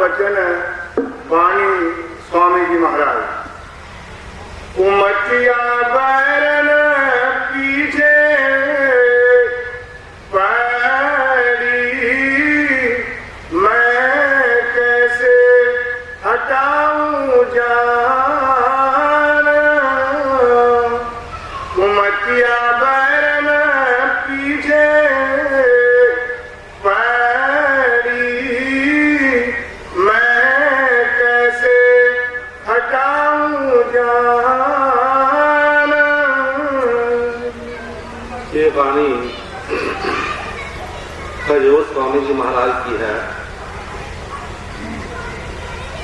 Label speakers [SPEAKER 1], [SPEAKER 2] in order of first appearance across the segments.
[SPEAKER 1] वचन वाणी स्वामी जी महाराज। उमटिया बैरन पीछे पैरी, मैं कैसे हटाऊं जान। उमटिया बैरन पीछे
[SPEAKER 2] ये वाणी जो स्वामी जी महाराज की है,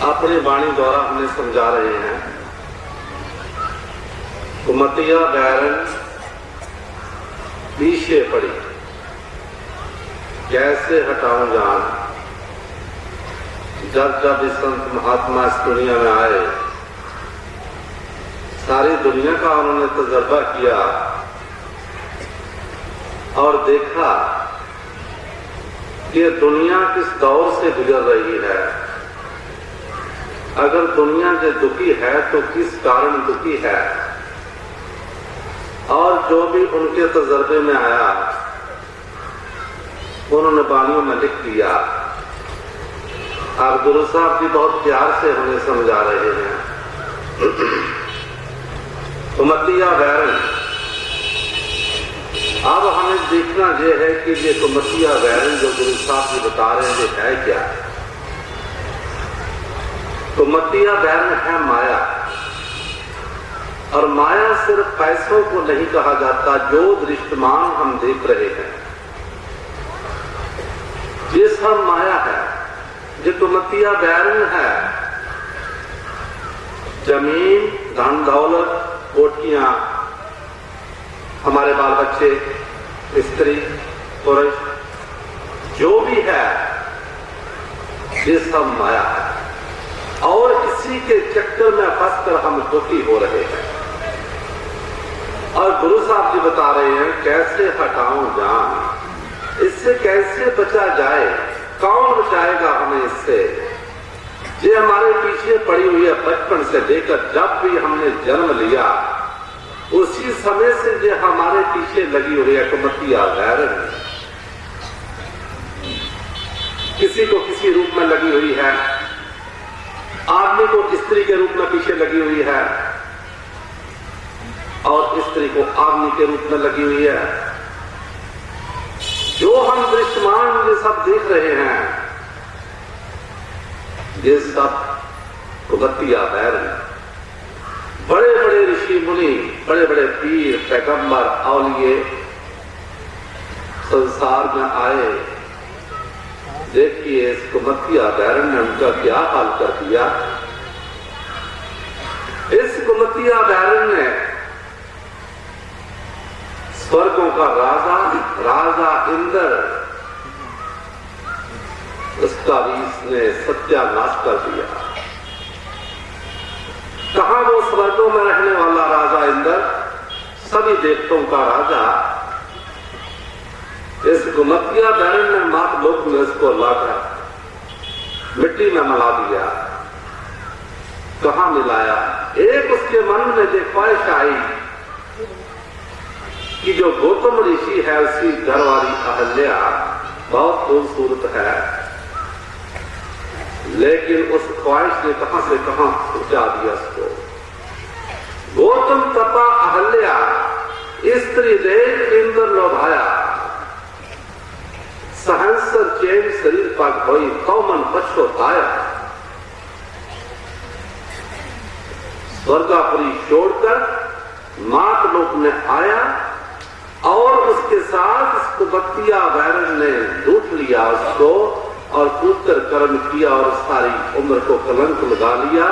[SPEAKER 2] अपनी वाणी द्वारा हमें समझा रहे हैं। कुमतिया बैरन पीछे पड़ी, कैसे हटाऊं जान। जब जब इस संत महात्मा इस दुनिया में आए, सारी दुनिया का उन्होंने तजर्बा किया और देखा कि दुनिया किस दौर से गुजर रही है। अगर दुनिया जो दुखी है तो किस कारण दुखी है, और जो भी उनके तजर्बे में आया उन्होंने वाणियों में लिख दिया। अब गुरु साहब जी बहुत प्यार से हमें समझा रहे हैं। कुमतिया बैरन, अब हमें देखना यह है कि ये कुमतिया बैरन जो गुरु साहब जी बता रहे हैं ये है क्या। कुमतिया बैरन है माया, और माया सिर्फ पैसों को नहीं कहा जाता। जो दृष्टमान हम देख रहे हैं ये सब माया है। जो कुमतिया बैरन है, जमीन, धन दौलत, कोठियां, हमारे बाल बच्चे, स्त्री पुरुष, जो भी है ये सब माया है, और इसी के चक्कर में फंसकर हम दुखी हो रहे हैं। और गुरु साहब जी बता रहे हैं कैसे हटाऊं जान, इससे कैसे बचा जाए, कौन बचाएगा हमें इससे। ये हमारे पीछे पड़ी हुई है बचपन से लेकर जब भी हमने जन्म लिया, उसी समय से ये हमारे पीछे लगी हुई है कुमतिया बैरन। किसी को किसी रूप में लगी हुई है, आदमी को स्त्री के रूप में पीछे लगी हुई है, और स्त्री को आदमी के रूप में लगी हुई है। जो हम दृश्यमान ये सब देख रहे हैं ये सब कुमतिया बैरन। बड़े बड़े ऋषि मुनि, बड़े बड़े पीर, पैगंबर, औलिये संसार में आए। देखिए इस कुमतिया बैरन ने उनका क्या हाल कर दिया। इस कुमतिया बैरन ने स्वर्गों का राजा इंद्र, उसका भी इसने सत्यानाश कर दिया। कहां वो स्वर्गों में रहने वाला राजा इंद्र, सभी देवताओं का राजा, इस कुमतिया बैरन ने मात लोक में इसको लाकर मिट्टी में मिला दिया। कहां मिलाया? एक उसके मन में जो ख्वाहिश आई कि जो गौतम ऋषि है उसकी घरवाली अहल्या बहुत खूबसूरत है, लेकिन उस ख्वाहिश ने कहां से कहां पहुंचा दिया उसको। गौतम तपा अहल्या, स्त्री देख इंद्र लोभाया, सहंसर चैन शरीर पग होई, तो मन पछताया। स्वर्गापुरी छोड़कर मात लोक में आया, और उसके साथ इस कुमतिया बैरन ने लूट लिया उसको, और कूदकर कर्म किया और सारी उम्र को कलंक लगा लिया।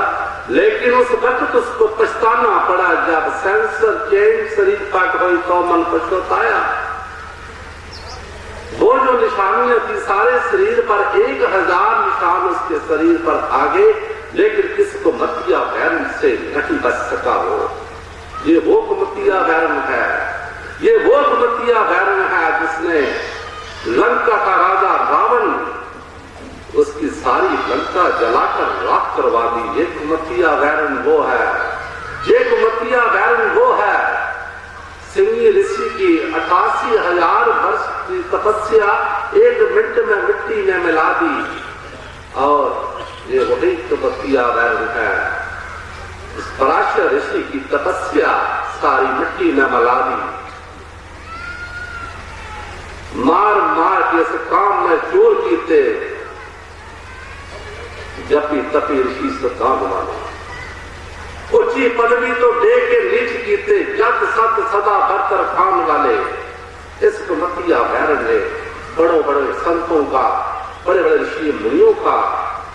[SPEAKER 2] लेकिन उस वक्त उसको पछताना पड़ा जब सेंसर चैन शरीर पाक हुई तो मन पछताया। वो जो निशानियां थी सारे शरीर पर, 1000 निशान उसके शरीर पर आगे, लेकिन किस कुमतिया बैरन से नहीं बच सका वो। ये वो कुमतिया बैरन है, ये वो कुमतिया बैरन है जिसने लंका का राजा रावण उसकी सारी लंका जलाकर राख करवा दी। ये कुमतिया वैरण वो है, ये कुमतिया वैरण वो है। सिंगी ऋषि की 88,000 वर्ष की तपस्या 1 मिनट में मिट्टी में मिला दी, और ये वही कुमतिया वैरण है। इस पराशर ऋषि की तपस्या सारी मिट्टी में मिला दी। मार मार के इस काम में चोर कीते, जपी तपी ऋषि से काम माने। ऊंची पदवी तो दे के नीच कीते, जत सत सदा बरतर खान वाले। इस कुमतिया वैरण ने बड़े बड़े संतों का, बड़े बड़े ऋषि मुनियों का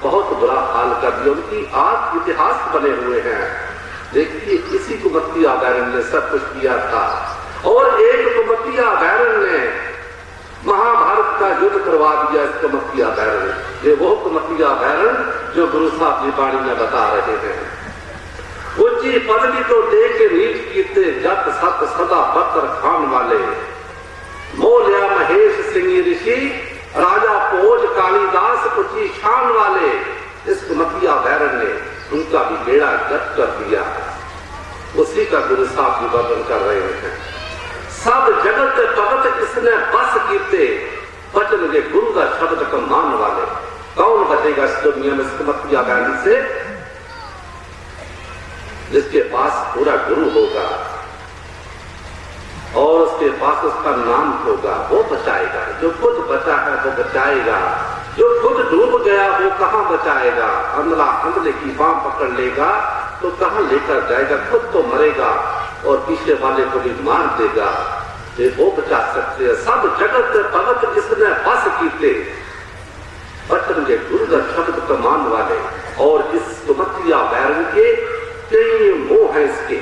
[SPEAKER 2] बहुत बुरा हाल कर दिया। उनकी आज इतिहास बने हुए हैं। देखिए, इसी कुमतिया वैरण ने सब कुछ किया था। और एक कुमतिया वैरण ने महाभारत का युद्ध करवा दिया। इस कुमतिया वैरण, ये वो कुमतिया वैरण जो गुरु साहब जी वाणी में बता रहे हैं। ऊंची पदवी तो दे के नीच कीते, जत सत सदा बरतर खान वाले। मोलिया महेश सिंह ऋषि, राजा पोज कालिदास ऊंची शान वाले। इस कुमतिया वैरण ने उनका भी बेड़ा गर्क कर दिया। उसी का गुरु साहब जी वर्णन कर रहे हैं। सब जगत भगत किसने बस कीते, बचन के गुरु का शब्द का मान वाले। कौन बचेगा इस दुनिया में इस कुमतिया वैरण से? जिसके पास पूरा गुरु होगा और उसके पास उसका नाम होगा, वो बचाएगा। जो खुद बचा है वो बचाएगा, जो खुद डूब गया वो कहाँ बचाएगा? अंधला अंधले की बांह पकड़ लेगा तो कहाँ लेकर जाएगा? खुद तो मरेगा और पीछे वाले को भी मार देगा। ये वो बचा सकते हैं। सब जगत भगत जिसने बस कीते, बचन के गुरु का शब्द का मान वाले। और इस कुमतिया वैरण के कई मोह है इसके।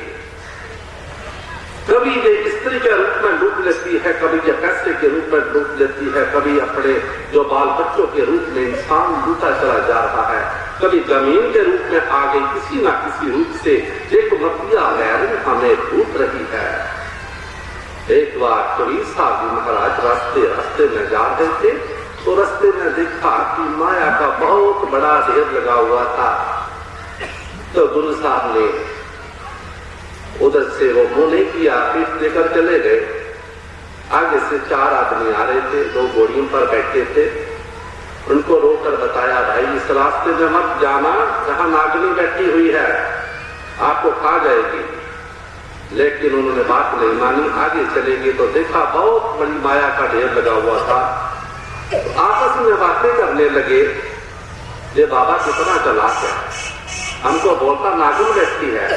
[SPEAKER 2] कभी ये स्त्री के रूप में लूट लेती है, कभी ये पैसे के रूप में लूट लेती है, कभी अपने जो बाल बच्चों के रूप में इंसान लूटा चला जा रहा है, कभी जमीन के रूप में आ गई। किसी ना किसी रूप से ये कुमतिया वैरण हमें लूट रही है। एक बार कबीर साहब जी महाराज रास्ते में जा रहे थे, तो रास्ते में देखा कि माया का बहुत बड़ा ढेर लगा हुआ था। तो गुरु साहब ने उधर से वो मुंह नहीं किया, पीठ लेकर चले गए। आगे से 4 आदमी आ रहे थे, 2 घोड़ियों पर बैठे थे। उनको रोककर बताया, भाई इस रास्ते में मत जाना, जहां नागनी बैठी हुई है, आपको खा जाएगी। लेकिन उन्होंने बात नहीं मानी, आगे चले गए तो देखा बहुत बड़ी माया का ढेर लगा हुआ था। आपस में बातें करने लगे, ये बाबा कितना चालाक है, हमको बोलता नागिन बैठी है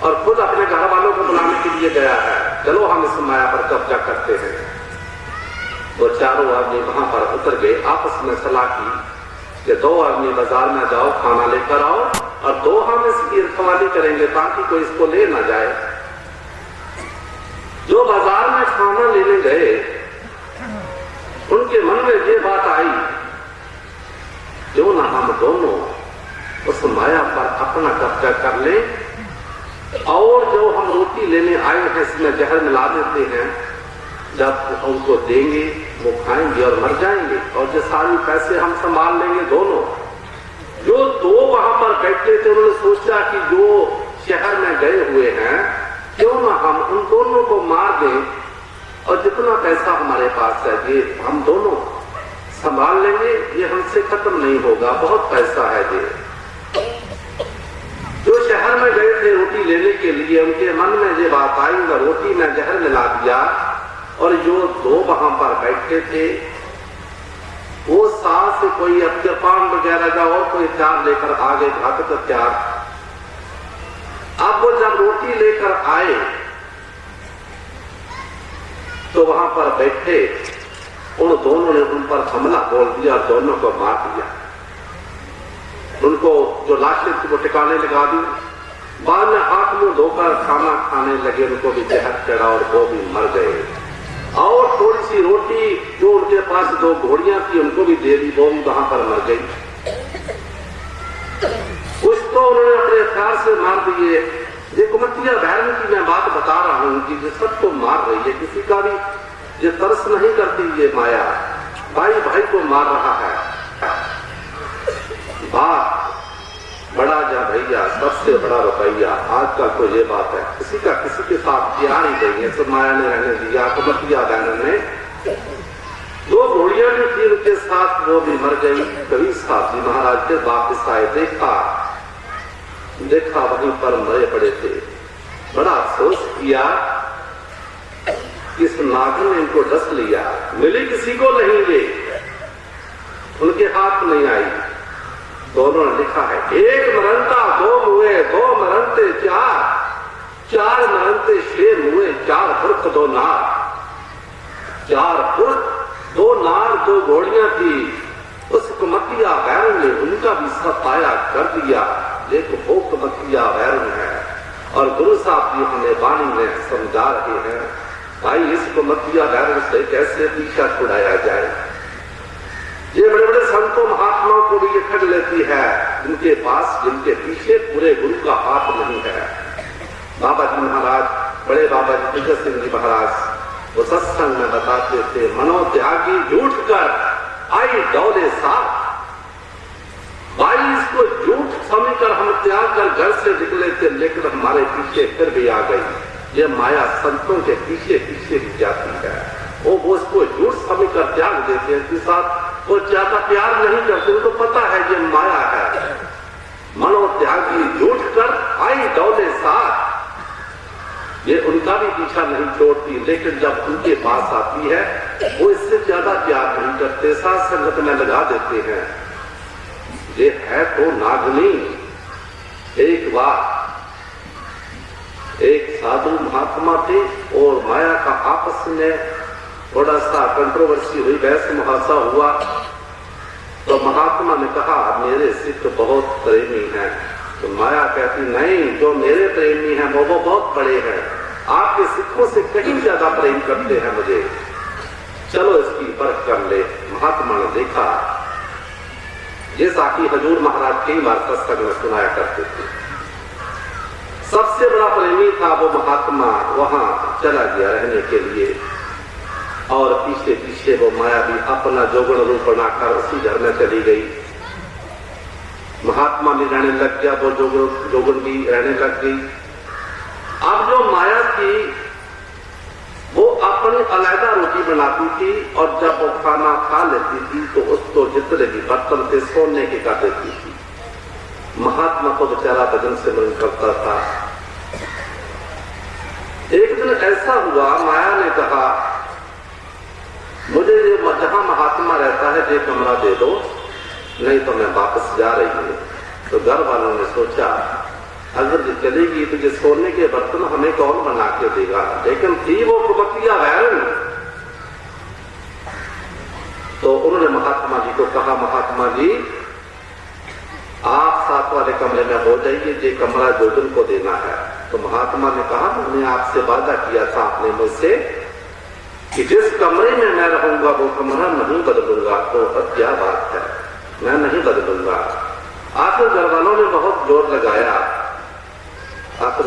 [SPEAKER 2] और खुद अपने घर वालों को बुलाने के लिए गया है, चलो हम इस माया पर कब्जा करते हैं। वो चारों आदमी वहां पर उतर गए, आपस में सलाह की कि 2 आदमी बाजार में जाओ, खाना लेकर आओ, और 2 हम इसकी रखवाली करेंगे ताकि कोई इसको ले ना जाए। जो बाजार में खाना लेने गए, उनके मन में ये बात आई, क्यों ना हम दोनों उस माया पर अपना कब्जा कर ले, और जो हम रोटी लेने आए हैं इसमें जहर मिला देते हैं, जब उनको देंगे वो खाएंगे और मर जाएंगे, और जो सारी पैसे हम संभाल लेंगे दोनों। जो 2 वहां पर बैठे थे, उन्होंने सोचा कि जो शहर में गए हुए हैं, क्यों ना हम उन दोनों को मार दें, और जितना पैसा हमारे पास है ये हम दोनों संभाल लेंगे, ये हमसे खत्म नहीं होगा, बहुत पैसा है ये। जो शहर में गए थे रोटी लेने के लिए, उनके मन में ये बात आई, उन्हें रोटी में जहर मिला दिया, और जो 2 वहां पर बैठे थे वो साथ से कोई पान वगैरह का और कोई हथियार लेकर आ गए, घातक हथियार। अब वो जब रोटी लेकर आए तो वहां पर बैठे उन दोनों ने उन पर हमला बोल दिया और दोनों को मार दिया। उनको जो लाशें थी वो ठिकाने लगा दी। बाद में हाथ मुंह धोकर खाना खाने लगे, उनको भी जहर चढ़ा और वो भी मर गए। और थोड़ी सी रोटी जो उनके पास 2 घोड़ियां थी उनको भी दे दी, वो भी वहां पर मर गई। कुछ तो उन्होंने अपने हथियार से मार दिए। ये कुमतिया वैरण की मैं बात बता रहा हूं कि जो सबको मार रही है, किसी का भी ये तरस नहीं करती ये माया, भाई भाई को मार रहा है। सबसे बड़ा रुपया आजकल तो ये बात है, किसी का किसी के साथ प्यार ही नहीं है। सब माया ने रहने दिया, कमतिया बहन ने 2 घोड़ियां भी थी उनके साथ, वो भी मर गई। कभी साहब जी महाराज के वापिस आए, देखा वहीं पर मरे पड़े थे। बड़ा अफसोस किया, इस नागिन ने इनको डस लिया। मिली किसी को नहीं, ये उनके हाथ नहीं आई। दोनों ने लिखा है, 1 मरंता 2 मुए, 2 मरंते 4, 4 मरंते 6 मुए, 4 पुरख 2 नार। 4 पुरख 2 नार 2 घोड़ियां थी। उस कमतिया बैरन ने उनका भी सफाया कर दिया। देखो वो कमतिया बैरन है। और गुरु साहब जी हमें वाणी में समझा रहे हैं, भाई इस कमतिया बैरन से कैसे पीछा छुड़ाया जाए। ये बड़े बड़े संतों महात्माओं को भी ये ठग लेती है, जिनके पास जिनके पीछे पूरे गुरु का हाथ नहीं है। बाबा जी महाराज, बड़े बाबा जी जगत सिंह जी महाराज वो सत्संग में बताते थे, मनोत्यागी झूठ कर आई डौले साथ। भाई इसको झूठ समझकर हम त्याग कर घर से निकले थे, लेकिन हमारे पीछे फिर भी आ गई। ये माया संतों के पीछे पीछे भी जाती है। वो इसको झूठ समझकर त्याग देते हैं, इसके साथ वो ज्यादा प्यार नहीं करते, उनको पता है ये माया है। मनोत्यागी झूठ कर आई डौले साथ, ये उनका भी पीछा नहीं छोड़ती, लेकिन जब उनके पास आती है वो इससे ज्यादा प्यार नहीं करते, साथ संगत में लगा देते हैं। ये है तो नागनी। एक बार एक साधु महात्मा थे और माया का आपस में थोड़ा सा कंट्रोवर्सी हुई, बहस मुहासा हुआ। तो महात्मा ने कहा, मेरे सिख बहुत प्रेमी हैं। तो माया कहती, नहीं, जो मेरे प्रेमी हैं वो बहुत बड़े हैं, आपके सिखों से कहीं ज्यादा प्रेम करते हैं मुझे, चलो इसकी परख कर ले। महात्मा ने देखा, जैसा कि हजूर महाराज कई बार सत्संग में सुनाया करते थे, सबसे बड़ा प्रेमी था वो महात्मा, वहां चला गया रहने के लिए। और पीछे पीछे वो माया भी अपना जोगण रूप बनाकर उसी घर में चली गई। महात्मा भी रहने लग गया, वो जोगण भी रहने लग गई। अब जो माया थी वो अपनी अलग रोटी बनाती थी, और जब वो खाना खा लेती थी तो उसको जितने भी बर्तन थे सोने के कर देती थी। महात्मा को बेचारा भजन से मन करता था। एक दिन ऐसा हुआ, माया ने कहा, मुझे ये जहां महात्मा रहता है ये कमरा दे दो, नहीं तो मैं वापस जा रही हूं। तो घर वालों ने सोचा, अगर ये चलेगी तो ये सोने के बर्तन हमें कौन बना के देगा। लेकिन थी वो कुमतिया बहन। तो उन्होंने महात्मा जी को कहा, महात्मा जी आप 7 वाले कमरे में हो जाइए, ये कमरा जोगन को देना है। तो महात्मा ने कहा, मैंने आपसे वादा किया था आपने मुझसे कि जिस कमरे में मैं रहूंगा वो कमरा नहीं बदलूंगा। तो क्या बात है, मैं नहीं बदलूंगा। आखिर घर वालों ने बहुत जोर लगाया, आखिर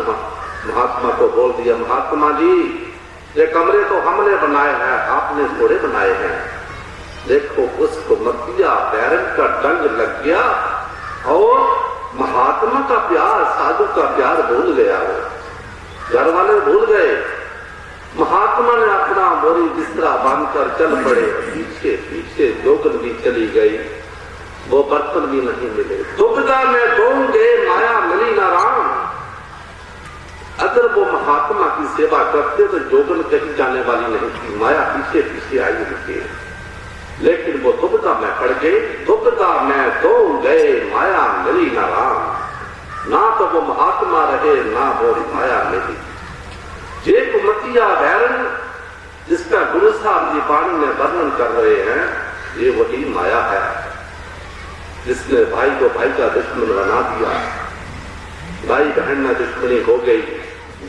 [SPEAKER 2] महात्मा को बोल दिया, महात्मा जी ये कमरे तो हमने बनाए हैं, आपने थोड़े बनाए हैं। देखो उसको मतिया बैरन का डंग लग गया और महात्मा का प्यार, साधु का प्यार भूल गया। वो घर वाले भूल गए। महात्मा ने अपना बोरी बिस्तरा बांधकर चल पड़े, पीछे पीछे जोगन भी चली गई, वो बर्तन भी नहीं मिले। दुबदा में दोंगे माया मिली ना राम। अगर वो महात्मा की सेवा करते तो जोगन कहीं जाने वाली नहीं थी, माया पीछे पीछे आई उनके। लेकिन वो दुबदा में पड़ गए, दुबदा में दो गए माया मिली ना राम। ना तो वो महात्मा रहे ना वो माया मिली। जे कुमतिया बैरन जिसका गुरु साहब जी वाणी में वर्णन कर रहे हैं, ये वही माया है जिसने भाई को भाई का दुश्मन बना दिया, भाई बहन में दुश्मनी हो गई।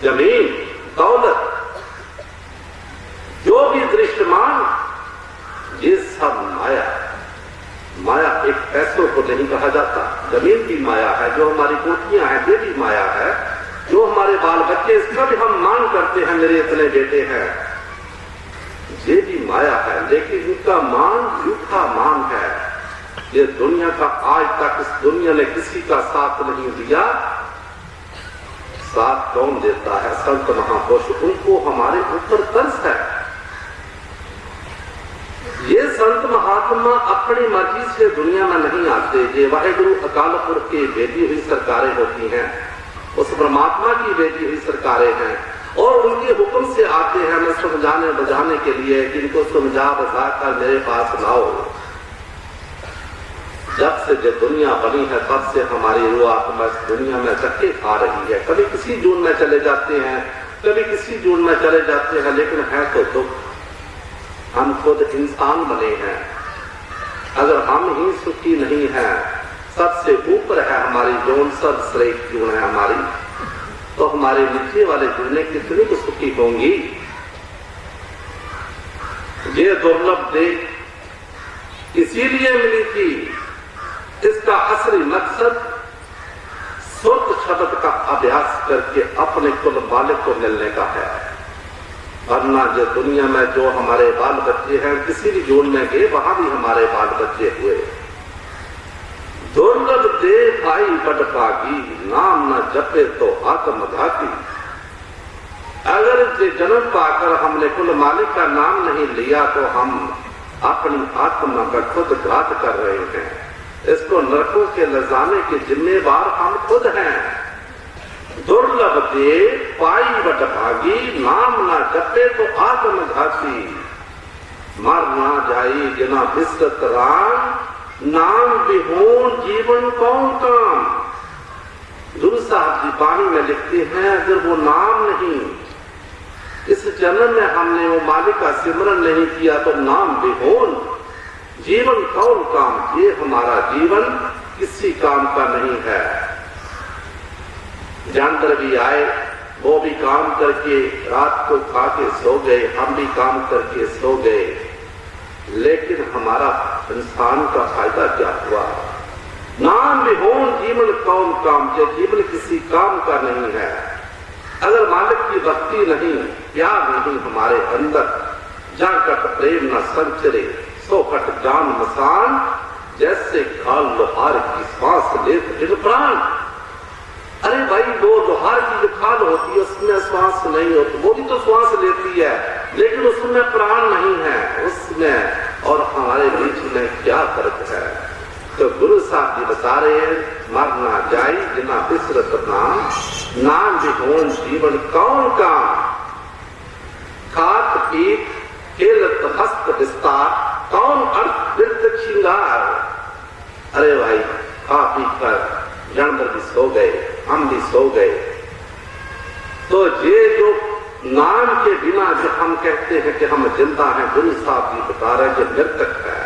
[SPEAKER 2] जमीन दौलत जो भी दृश्यमान, ये सब माया। माया एक पैसों को नहीं कहा जाता, जमीन भी माया है, जो हमारी कोठियां हैं ये भी माया है, जो हमारे बाल बच्चे इसका भी हम मान करते हैं मेरे इतने बेटे हैं, ये भी माया है। लेकिन इनका मान झूठा मान है। ये दुनिया का आज तक इस दुनिया ने किसी का साथ नहीं दिया, साथ कौन देता है? संत महापुरुष, उनको हमारे ऊपर तरस है। ये संत महात्मा अपनी मर्जी से दुनिया में नहीं आते। ये वाहेगुरु अकाल पुरख की भेजी हुई सरकारें होती हैं, उस परमात्मा की भेजी हुई सरकारें हैं, और उनके हुक्म से आते हैं मैं समझाने बुझाने के लिए कि इनको समझा बुझा कर मेरे पास लाओ। जब से जो दुनिया बनी है तब से हमारी रूह आत्मा इस दुनिया में धक्के खा रही है। कभी किसी जून में चले जाते हैं, कभी किसी जून में चले जाते हैं, लेकिन है तो दुख। हम खुद इंसान बने हैं। अगर हम ही सुखी नहीं हैं, सबसे ऊपर है हमारी जून, सब श्रेष्ठ जून है हमारी, तो हमारे नीचे वाले जूने कितनी तो सुखी होंगी। ये दुर्लभ देह इसीलिए मिली थी, इसका असली मकसद सुर्त शब्द का अभ्यास करके अपने कुल मालिक को मिलने का है। वरना जो दुनिया में जो हमारे बाल बच्चे हैं, किसी भी जोन में गए वहां भी हमारे बाल बच्चे हुए। दुर्लभ दे भाई बड़ भागी, नाम न जपे तो आत्मघाती। अगर ये जन्म पाकर हमने कुल मालिक का नाम नहीं लिया तो हम अपनी आत्मा का खुद घात कर रहे हैं। इसको नरकों के लजाने के जिम्मेवार हम खुद हैं। दुर्लभ दे पाई बट भागी, नाम ना जपे तो आत्मघाती। मर ना जाई जिना बिस्रत राम, नाम बिहोन जीवन कौन काम। गुरु साहब जी पानी में लिखते हैं, अगर वो नाम नहीं, इस जन्म में हमने वो मालिक का सिमरन नहीं किया तो नाम बिहोन जीवन कौन काम। ये हमारा जीवन किसी काम का नहीं है। जानवर भी आए, वो भी काम करके रात को खा के सो गए, हम भी काम करके सो गए, लेकिन हमारा इंसान का फायदा क्या हुआ? नाम बिहोन जीवन कौन काम। ये जीवन किसी काम का नहीं है। अगर मालिक की भक्ति नहीं, प्यार नहीं हमारे अंदर, जाकर प्रेम न संचरे, सोखट जान मसान, जैसे खाल लोहार की सांस ले दिल प्राण। अरे भाई, वो लोहार की जो खाल होती है उसमें श्वास नहीं होती, वो भी तो श्वास लेती है, लेकिन उसमें प्राण नहीं है। उसमें और हमारे बीच में क्या फर्क है? तो गुरु साहब जी बता रहे हैं, मर ना जाई जिना बिसरत नाम, नाम बिहोन जीवन कौन काम। खात पीत खेलत हस्त विस्तार, कौन अर्थ वृत्त श्रृंगार। अरे भाई, खा पी कर जानवर भी सो गए, हम भी सो गए, तो ये जो नाम के बिना जो हम कहते हैं कि हम जिंदा हैं, गुरु साहब जी बता रहे हैं कि मृतक है।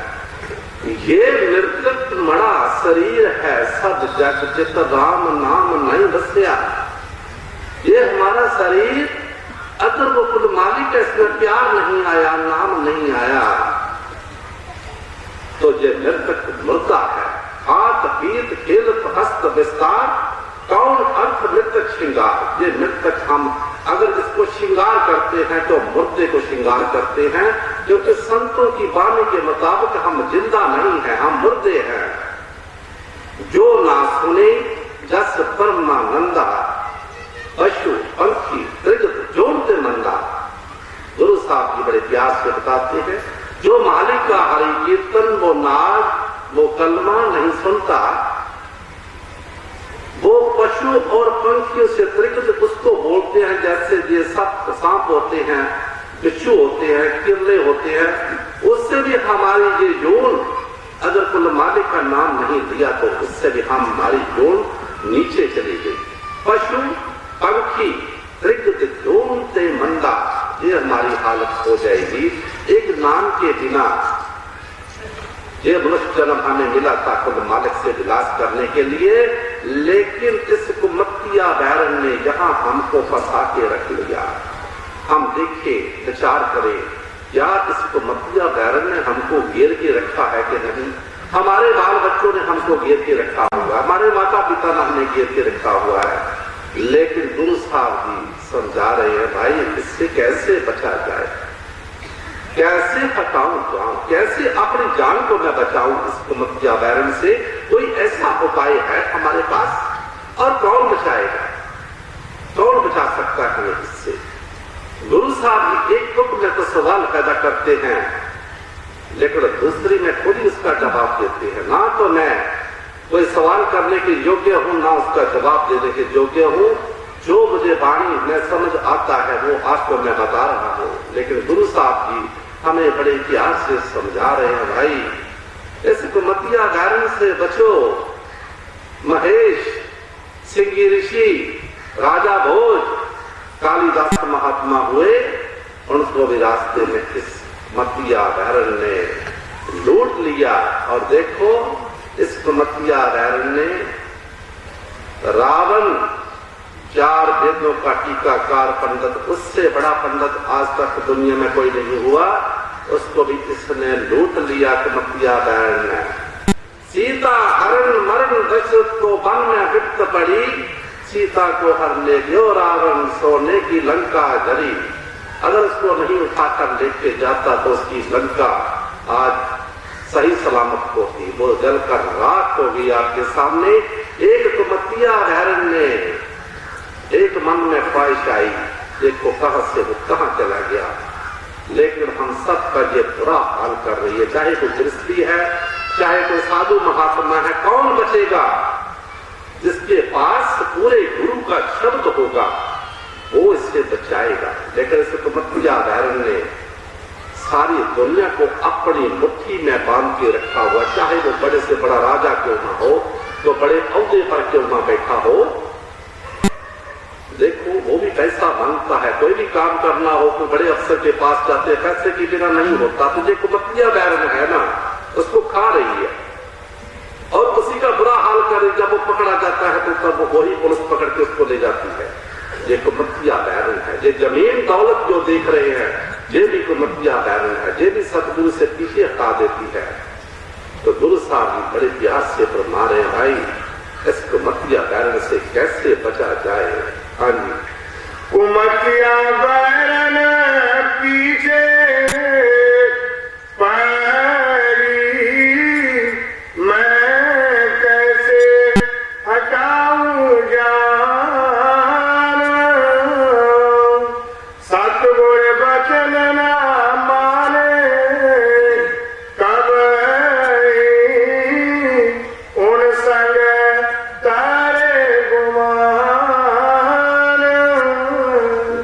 [SPEAKER 2] ये मृतक मड़ा शरीर है, सब जग जित राम नाम नहीं बसया। ये हमारा शरीर, अगर वो कुल मालिक है, इसमें प्यार नहीं आया, नाम नहीं आया, तो ये मृतक मुर्दा है। हाथ पीत खेलत हस्त विस्तार, कौन अर्थ मृतक श्रृंगार। ये मृतक हम अगर इसको श्रृंगार करते हैं तो मुर्दे को श्रृंगार करते हैं, क्योंकि संतों की वाणी के मुताबिक हम जिंदा नहीं है, हम मुर्दे हैं। जो ना सुने जस परमानंदा, पशु पंखी त्रिगत जोनते मंदा। गुरु साहब जी बड़े प्यार से बताते हैं, जो मालिक का हरि कीर्तन, वो नाद, वो कलमा नहीं सुनता, वो पशु और पंखियों से त्रिगत उसको बोलते हैं, जैसे ये सांप होते हैं, बिच्छू होते हैं, किरले होते हैं। उससे भी हमारी ये जोन, अगर कुल मालिक का नाम नहीं लिया तो उससे भी हमारी जोन नीचे चली गई। पशु पंखी त्रिगत जोनते मंदा, ये हमारी हालत हो जाएगी। एक नाम के बिना ये मनुष्य जन्म हमें मिला था खुद मालिक से विलास करने के लिए, लेकिन इसको मत्तिया बैरन ने यहाँ हमको फंसा के रख लिया। हम देखें, विचार करें, क्या इसको मत्तिया बैरन ने हमको घेर के रखा है कि नहीं? हमारे बाल बच्चों ने हमको घेर के रखा हुआ, हमारे माता पिता ने हमें घेर के रखा हुआ है, लेकिन गुरु साहब जी समझा रहे हैं, भाई इससे कैसे बचा जाए, कैसे हटाऊं जाऊं, कैसे अपनी जान को मैं बचाऊं इस मत्तिया बैरन से। कोई ऐसा उपाय है हमारे पास? और कौन बचाएगा? तो कौन बचा सकता है हमें इससे? गुरु साहब एक तुक में तो सवाल पैदा करते हैं, लेकिन दूसरी में खुद ही उसका जवाब देते हैं। ना तो मैं कोई सवाल करने के योग्य हूं, ना उसका जवाब देने के योग्य हूं। जो मुझे वाणी में समझ आता है वो आपको मैं बता रहा हूं। लेकिन गुरु साहब जी हमें बड़े प्यार से समझा रहे हैं, भाई इस कुमतिया गारन से बचो। महेश, सिंगी ऋषि, राजा भोज, कालिदास महात्मा हुए, उनको भी रास्ते में इस मतिया बैरन ने लूट लिया। और देखो इस मतिया बैरन ने रावण, 4 वेदों का टीकाकार पंडित, उससे बड़ा पंडित आज तक दुनिया में कोई नहीं हुआ, उसको भी इसने लूट लिया मतिया बैरन ने। सीता हरण मरण दशरथ को वन में विप्त पड़ी, सीता को हर ले गयो रावण, सोने की लंका जरी। अगर उसको नहीं उठाकर लेके जाता तो उसकी लंका आज सही सलामत होती, वो जलकर राख हो गई आपके सामने। एक कुमतिया बैरन ने एक मन में ख्वाहिश आई, देखो कहां से वो कहां चला गया। लेकिन हम सब का ये बुरा हाल कर रही है, चाहे कोई गृहस्थी है, चाहे कोई साधु महात्मा है। कौन बचेगा? जिसके पास पूरे गुरु का शब्द होगा वो इससे बचाएगा। लेकिन इस कुमतिया बैरन ने सारी दुनिया को अपनी मुट्ठी में बांध के रखा हुआ, चाहे वो बड़े से बड़ा राजा क्यों ना हो, तो बड़े औहदे पर क्यों ना बैठा हो। देखो वो भी पैसा मांगता है, कोई भी काम करना हो तो बड़े अफसर के पास जाते हैं, पैसे के बिना नहीं होता। तो ये कुमतिया बैरन है ना, उसको खा रही है और उसी का बुरा हाल करे। जब वो पकड़ा जाता है तो तब वही पुलिस पकड़ के उसको ले जाती है। ये कुमतिया बैरन है। ये जमीन दौलत जो देख रहे हैं ये भी कुमतिया बैरन है, ये भी सतगुरु से पीछे हटा देती है। तो गुरु साहब बड़े प्यार से फरमा रहे हैं, भाई इस कुमतिया बैरन से कैसे बचा जाए। हाँ जी,
[SPEAKER 1] कुमतिया बैरन पीछे पड़ी, मैं कैसे हटाऊं जान। सतगुर बचन ना माने कब उन संग तारे गुमान।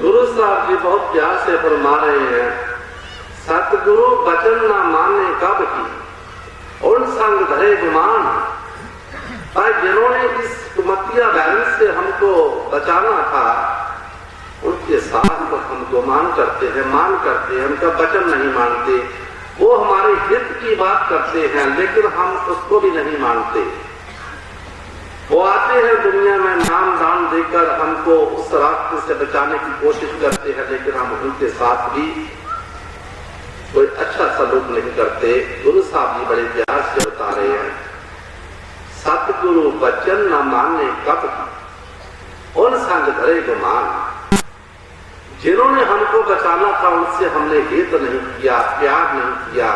[SPEAKER 2] गुरु साहब जी बहुत प्यार से फरमा रहे हैं, सतगुरु बचन ना माने कब की, उन संग धरे गुमान। भाई जिन्होंने इस कुमतिया बैरन से हमको बचाना था, उनके साथ तो हम गुमान करते हैं, मान करते हैं, उनका वचन नहीं मानते। वो हमारे हित की बात करते हैं लेकिन हम उसको भी नहीं मानते। वो आते हैं दुनिया में नाम दान देकर हमको उस रास्ते से बचाने की कोशिश करते हैं, लेकिन हम उनके साथ भी कोई अच्छा सलूक नहीं करते। गुरु साहब जी बड़े प्यार से बता रहे हैं, सतगुरु वचन न माने कब की, उन संग धरे गुमान। जिन्होंने हमको बचाना था उनसे हमने हित नहीं किया, प्यार नहीं किया,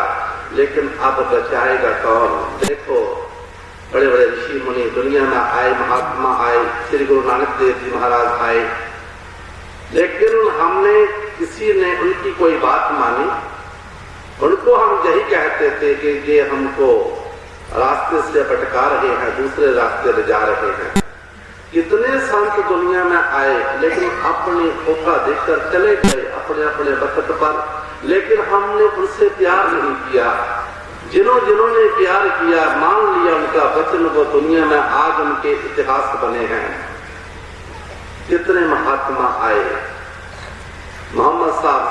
[SPEAKER 2] लेकिन अब बचाएगा कौन। देखो बड़े बड़े ऋषि मुनि दुनिया में आए, महात्मा आए, श्री गुरु नानक देव जी महाराज आए, लेकिन हमने किसी ने उनकी कोई बात मानी। उनको हम यही कहते थे कि ये हमको रास्ते से भटका रहे हैं, दूसरे रास्ते ले जा रहे हैं। कितने संत दुनिया में आए लेकिन अपनी धोखा देकर चले गए अपने अपने वक्त पर, लेकिन हमने उनसे प्यार नहीं किया। जिन्होंने प्यार किया, मान लिया उनका वचन, वो दुनिया में आज उनके इतिहास बने हैं। कितने महात्मा आए, मोहम्मद साहब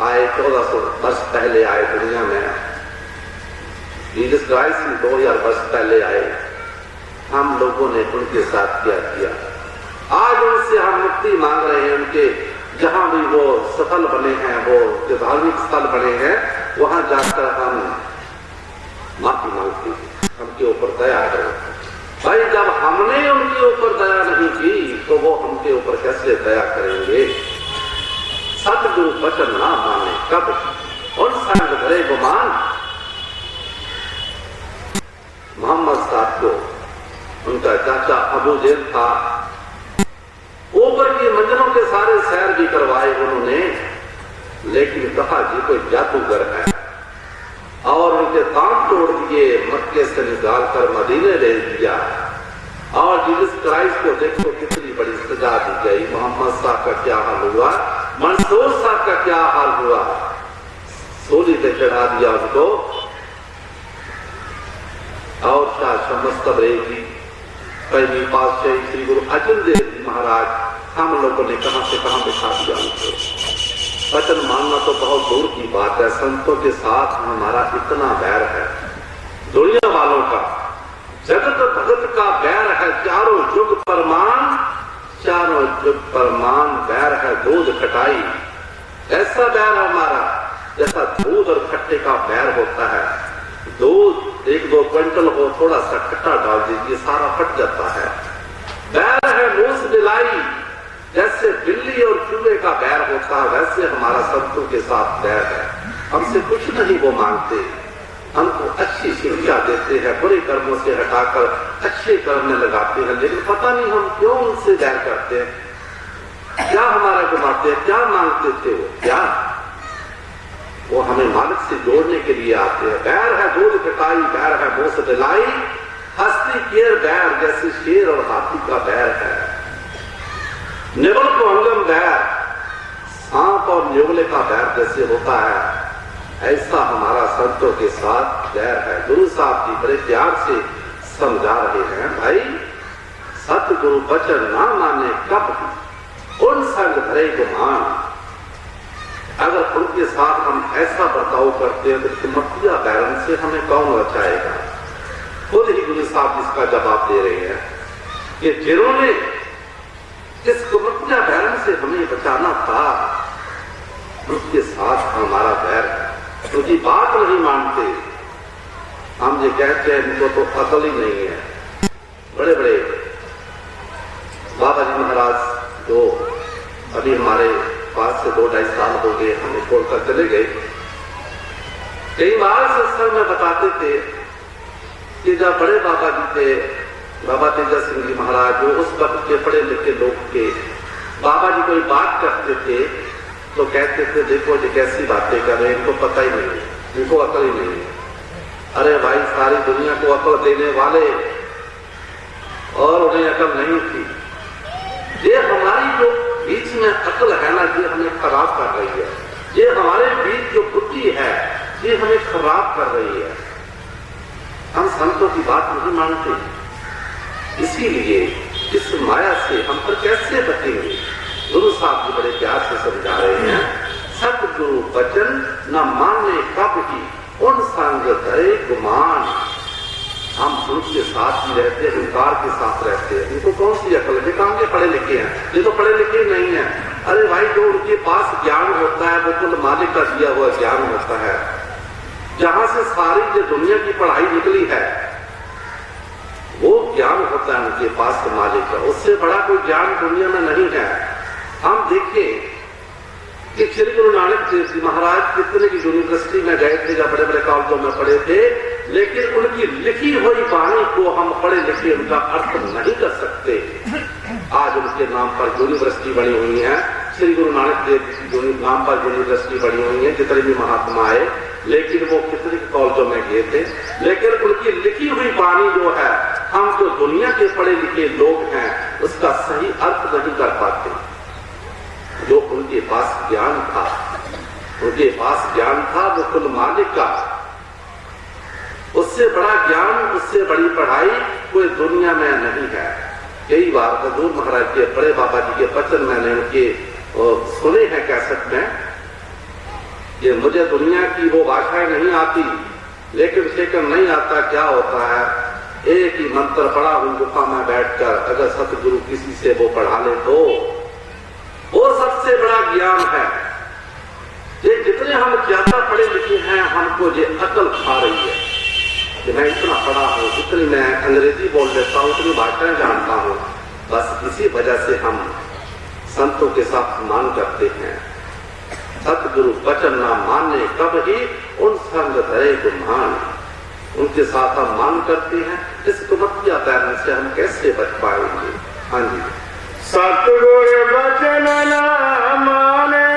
[SPEAKER 2] आए 1400 वर्ष पहले आए दुनिया में, जीसस क्राइस्ट 2000 वर्ष पहले आए। हम लोगों ने उनके साथ क्या किया। आज उनसे हम मुक्ति मांग रहे हैं। उनके जहां भी वो सफल बने हैं, वो धार्मिक स्थल बने हैं, वहां जाकर हम माफी मांगते हैं, हमके ऊपर दया करो। भाई जब हमने उनके ऊपर दया नहीं की तो वो हमके ऊपर कैसे दया करेंगे। सतगुरु वचन ना माने कब, उन संग धरे गुमान। मोहम्मद साहब को उनका चाचा अबू जेल था, वो ऊपर की मंजिलों के सारे सैर भी करवाए उन्होंने, लेकिन कहा जी कोई जादूगर है, और उनके दांत तोड़ दिए, मक्के से निकाल कर मदीने ले दिया। और जीसस क्राइस्ट को देखो कितनी बड़ी सजा दी गई। मोहम्मद साहब का क्या हाल हुआ, मंसूर साहब का क्या हाल हुआ, सूली पे चढ़ा दिया उनको। और शाह शम्स तबरेज़ी, पहली पातशाही श्री गुरु अर्जन देव जी महाराज, हम लोगों ने कहां से कहां बिठा दिया उनको। वचन मानना तो बहुत दूर की बात है, संतों के साथ हमारा इतना बैर है, दुनिया वालों का, जगत भगत का बैर है, चारों युग परमान, चारों युग परमान बैर है, दूध खटाई। ऐसा बैर है हमारा जैसा दूध और खट्टे का बैर होता है। दूध 1-2 क्विंटल हो, थोड़ा सा खट्टा डाल दीजिए, सारा फट जाता है। बैर है मूस मिलाई, जैसे बिल्ली और चूहे का बैर होता है, वैसे हमारा संतों के साथ बैर है। हमसे कुछ नहीं वो मांगते, हमको अच्छी शिक्षा देते हैं, बुरे कर्मों से हटाकर अच्छे कर्म में लगाते हैं, लेकिन पता नहीं हम क्यों उनसे बैर करते हैं। क्या हमारा गुमाते हैं, क्या मांगते थे वो, क्या वो हमें मालिक से जोड़ने के लिए आते हैं। बैर है दूध खटाई, बैर है मुंह से दिलाई, हस्ती केर बैर जैसे शेर और हाथी का बैर है। निगल को अंगम बैर, सांप और न्योले का बैर जैसे होता है, ऐसा हमारा संतों के साथ बैर है। गुरु साहब जी बड़े प्यार से समझा रहे हैं, भाई सतगुरु वचन ना माने कब उन संग धरे गुमान। अगर उनके साथ हम ऐसा बर्ताव करते हैं तो मक्तिया बैरन से हमें कौन बचाएगा। खुद ही गुरु साहब इसका जवाब दे रहे हैं कि जिन्होंने इस कुमतिया बैरन से हमें बचाना था, उसके साथ हमारा बैर है, उनकी बात नहीं मानते। हम ये कहते हैं इनको तो अकल ही नहीं है। बड़े बड़े बाबा जी महाराज जो अभी हमारे पास से 2-2.5 साल हो गए, हमें छोड़कर चले गए। कई बार सत्संग में बताते थे कि जब बड़े बाबा जी थे, बाबा तेजा सिंह जी महाराज, जो उस वक्त के पढ़े लिखे लोग के, बाबा जी कोई बात करते थे तो कहते थे देखो ये कैसी बातें कर रहे हैं, इनको पता ही नहीं, इनको अकल ही नहीं है। अरे भाई सारी दुनिया को अकल देने वाले और उन्हें अकल नहीं थी। ये हमारी जो बीच में अकल है ना, ये हमें खराब कर रही है। ये हमारे बीच जो बुद्धि है ये हमें खराब कर रही है। हम संतों की बात नहीं मानते, इसीलिए इस माया से हम पर कैसे बचेंगे। गुरु साहब जी बड़े प्यार से समझा रहे हैं, सतगुरु वचन न मानने कब ही उन संग धरे गुमान। हम उनके साथ ही रहते हैं, हुंकार के साथ रहते हैं। इनको कौन सी अकल है, काम के पढ़े लिखे हैं, ये तो पढ़े लिखे नहीं है। अरे भाई जो उनके पास ज्ञान होता है वो कुल मालिक का दिया हुआ ज्ञान होता है, जहां से सारी जो दुनिया की पढ़ाई निकली है वो ज्ञान होता है उनके पास मालिक का। उससे बड़ा कोई ज्ञान दुनिया में नहीं है। हम देखें कि श्री गुरु नानक देव जी महाराज कितने की यूनिवर्सिटी में गए थे, या बड़े बड़े कॉलेजों में पढ़े थे, लेकिन उनकी लिखी हुई वाणी को हम पढ़े लिखे उनका अर्थ नहीं कर सकते। आज उनके नाम पर यूनिवर्सिटी बनी हुई है, श्री गुरु नानक देव जी नाम पर यूनिवर्सिटी बनी हुई है, जितने भी महात्मा आए, लेकिन वो कितने कॉलेजों में गए थे, लेकिन उनकी लिखी हुई वाणी जो है, हम जो दुनिया के पढ़े लिखे लोग हैं उसका सही अर्थ नहीं कर पाते। जो उनके पास ज्ञान था, उनके पास ज्ञान था वो कुल मालिक का। उससे बड़ा ज्ञान, उससे बड़ी पढ़ाई कोई दुनिया में नहीं है। कई बार हजूर महाराज के बड़े बाबा जी के वचन मैंने उनके सुने हैं कैसेट में, कि मुझे दुनिया की वो भाषाएं नहीं आती, लेकिन शेखर नहीं आता क्या होता है, एक ही मंत्र पढ़ा हुई गुफा में बैठकर अगर सतगुरु किसी से वो पढ़ा ले तो वो सबसे बड़ा ज्ञान है। ये जितने हम ज्यादा पढ़े लिखे हैं, हमको ये अकल खा रही है कि मैं इतना पढ़ा हूं, जितनी मैं अंग्रेजी बोल लेता हूं, उतनी भाषाएं जानता हूं। बस इसी वजह से हम संतों के साथ मान करते हैं। सतगुरु वचन ना मानने कब ही उन संग धरे गुमान। उनके साथ हम मान करते हैं, इस कुमतिया बैरन से हम कैसे बच पाएंगे। हाँ जी।
[SPEAKER 1] सतगुर बचन ना माने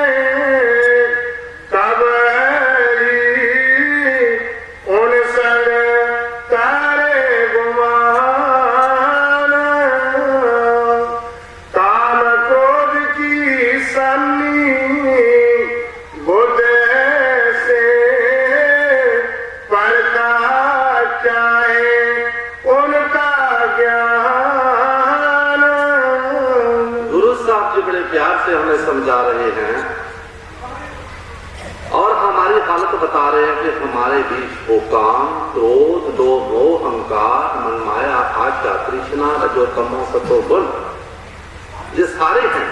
[SPEAKER 1] कबरी उन संग तारे गुमान काम क्रोध की सन्नी बुद्ध से परखा चाहे उनका ज्ञान।
[SPEAKER 2] गुरु साहब जी बड़े प्यार से हमें समझा रहे हैं और हमारी हालत बता रहे हैं कि हमारे बीच वो काम, क्रोध, लोभ, मोह, अहंकार, मनमाया, आशा, तृष्णा, रजो, तमो, सतो, गुण, ये सारे हैं।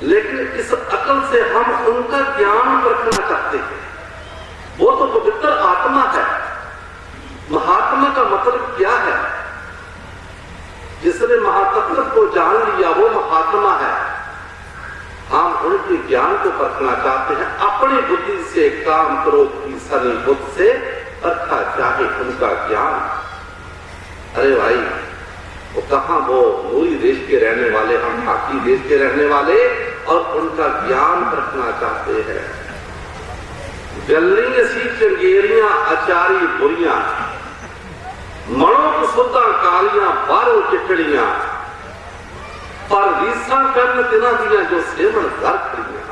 [SPEAKER 2] लेकिन इस अकल से हम उनका ज्ञान रखना चाहते हैं। वो तो पवित्र आत्मा है। महात्मा का मतलब क्या है? जिसने महातत्व को जान लिया वो महात्मा है। हम उनके ज्ञान को परखना चाहते हैं। अपनी बुद्धि से, काम क्रोध की सनी बुद्धि से परखा चाहे उनका ज्ञान। अरे भाई, वो कहां, वो मूरी देश के रहने वाले, हम खाकी देश के रहने वाले, और उनका ज्ञान परखना चाहते हैं। जल्ली सी चंगेरियां अचारी बुरियां, मणों सुधा कालियां बारों चिटड़ियां, पर रीसा करन तिना दिया जो सेवन कर खड़ियां।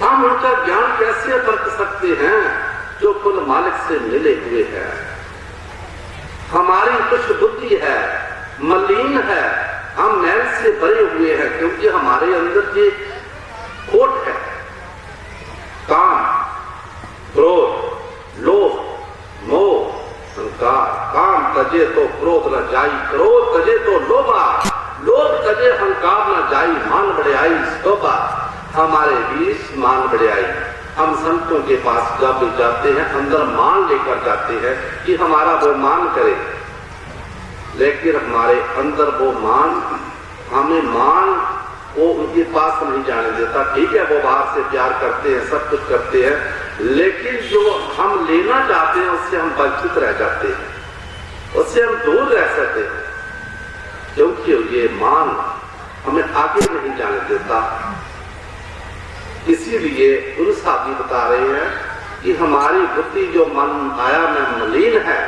[SPEAKER 2] हम उनका ज्ञान कैसे परख सकते हैं जो कुल मालिक से मिले हुए हैं? हमारी कुछ बुद्धि है, मलिन है, हम मैल से भरे हुए हैं, क्योंकि हमारे अंदर ये खोट है। काम, क्रोध, लोभ, मोह, अहंकार। काम तजे तो क्रोध न जाई, क्रोध तजे तो लोभा, लोभ तजे अहंकार न जाई, मान बढ़ियाई शोभा। हमारे बीच मान बढ़ियाई। हम संतों के पास जब जाते हैं अंदर मान लेकर जाते हैं कि हमारा वो मान करे, लेकिन हमारे अंदर वो मान, हमें मान वो उनके पास नहीं जाने देता। ठीक है, वो बाहर से प्यार करते हैं, सब कुछ करते हैं, लेकिन जो हम लेना चाहते हैं उससे हम वंचित रह जाते हैं, उससे हम दूर रह सकते हैं, क्योंकि ये मान हमें आगे नहीं जाने देता। इसीलिए गुरु साहब जी बता रहे हैं कि हमारी बुद्धि जो मन आया में मलिन है,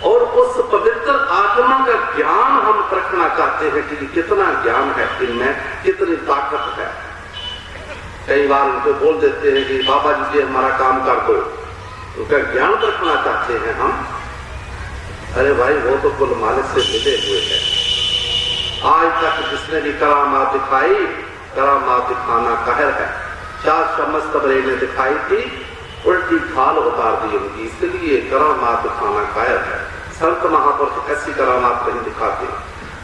[SPEAKER 2] और उस पवित्र आत्मा का ज्ञान हम परखना चाहते हैं कि कितना ज्ञान है इनमें, कितनी ताकत है। कई बार उनको बोल देते हैं कि बाबा जी से हमारा काम कर दो, उनका ज्ञान परखना चाहते हैं हम। अरे भाई, वो तो कुल मालिक से मिले हुए हैं। आज तक जिसने भी करामात दिखाई, करामात दिखाना कहर है। 4 चम्मच तबरे ने दिखाई थी, उल्टी खाल उतार दी उनकी, इसलिए करामात दिखाना कहर है। संत महापुरुष ऐसी करामात नहीं दिखाते,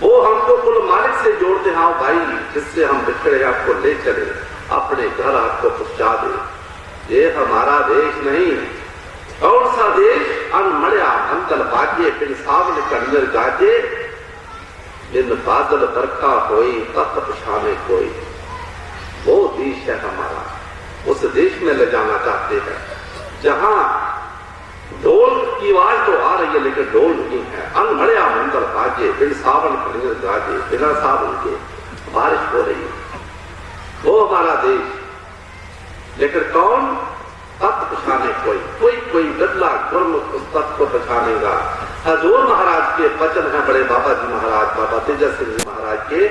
[SPEAKER 2] वो हमको कुल मालिक से जोड़ते। हाँ भाई, जिससे हम बिछड़े आपको ले चले, अपने घर आपको पहुंचा दे। ये हमारा देश नहीं। कौन सा देश? अनमड़िया अंतल बाजे, फिर सावन कन्नर गाजे, इन बादल बरखा होई तत् पछाने कोई। वो देश है हमारा। उस देश में ले जाना चाहते हैं जहां ढोल की आवाज तो आ रही है लेकिन ढोल नहीं है। अनमड़िया अंतल बाजे, फिर सावन कन्नर गाजे, बिना सावन के बारिश हो रही है। वो हमारा देश। लेकिन कौन? तत्व पछाने कोई बदला गुरमुख उस तत्व को पछानेगा। हजूर महाराज के वचन है, बड़े बाबा जी महाराज, बाबा तेजा सिंह जी महाराज के।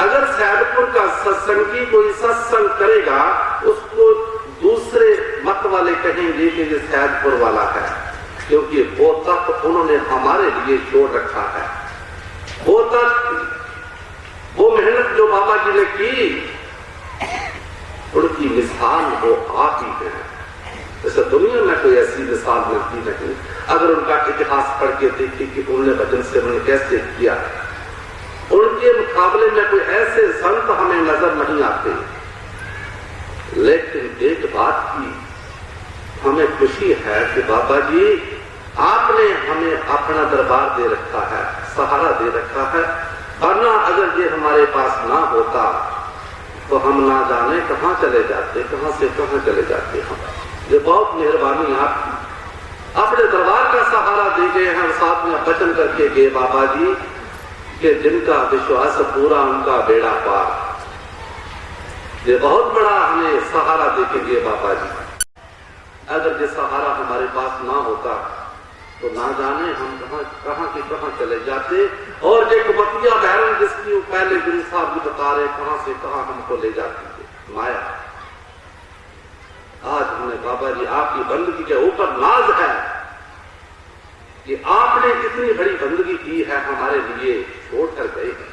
[SPEAKER 2] अगर सैदपुर का सत्संगी कोई सत्संग करेगा, उसको दूसरे मत वाले कहेंगे कि ये सैदपुर वाला है, क्योंकि वो तत्व उन्होंने हमारे लिए छोड़ रखा है। वो तत्व, वो मेहनत जो बाबा जी ने की, उनकी मिसाल वो आप ही है। जैसे दुनिया में कोई ऐसी मिसाल मिलती नहीं। अगर उनका इतिहास पढ़ के देखिए कि उन्होंने वचन से उन्होंने कैसे किया, उनके मुकाबले में कोई ऐसे संत हमें नजर नहीं आते। लेकिन एक बात की हमें खुशी है कि बाबा जी आपने हमें अपना दरबार दे रखा है, सहारा दे रखा है। वरना अगर ये हमारे पास ना होता तो हम ना जाने कहां चले जाते, कहां से कहां चले जाते हम। ये बहुत मेहरबानी आपकी। अपने दरबार का सहारा दे गए हैं, साथ में वचन करके गए बाबा जी कि जिनका विश्वास पूरा उनका बेड़ा पार। ये बहुत बड़ा हमें सहारा देके गए बाबा जी। अगर ये सहारा हमारे पास ना होता तो ना जाने हम कहां चले जाते। और ये कुमतिया बहरन जिसकी पहले गुरु साहब जी बता रहे कहां से कहां हमको ले जाती है माया। आज हमने बाबा जी आपकी बंदगी के ऊपर नाज है कि आपने कितनी बड़ी बंदगी की है, हमारे लिए छोड़कर गए हैं।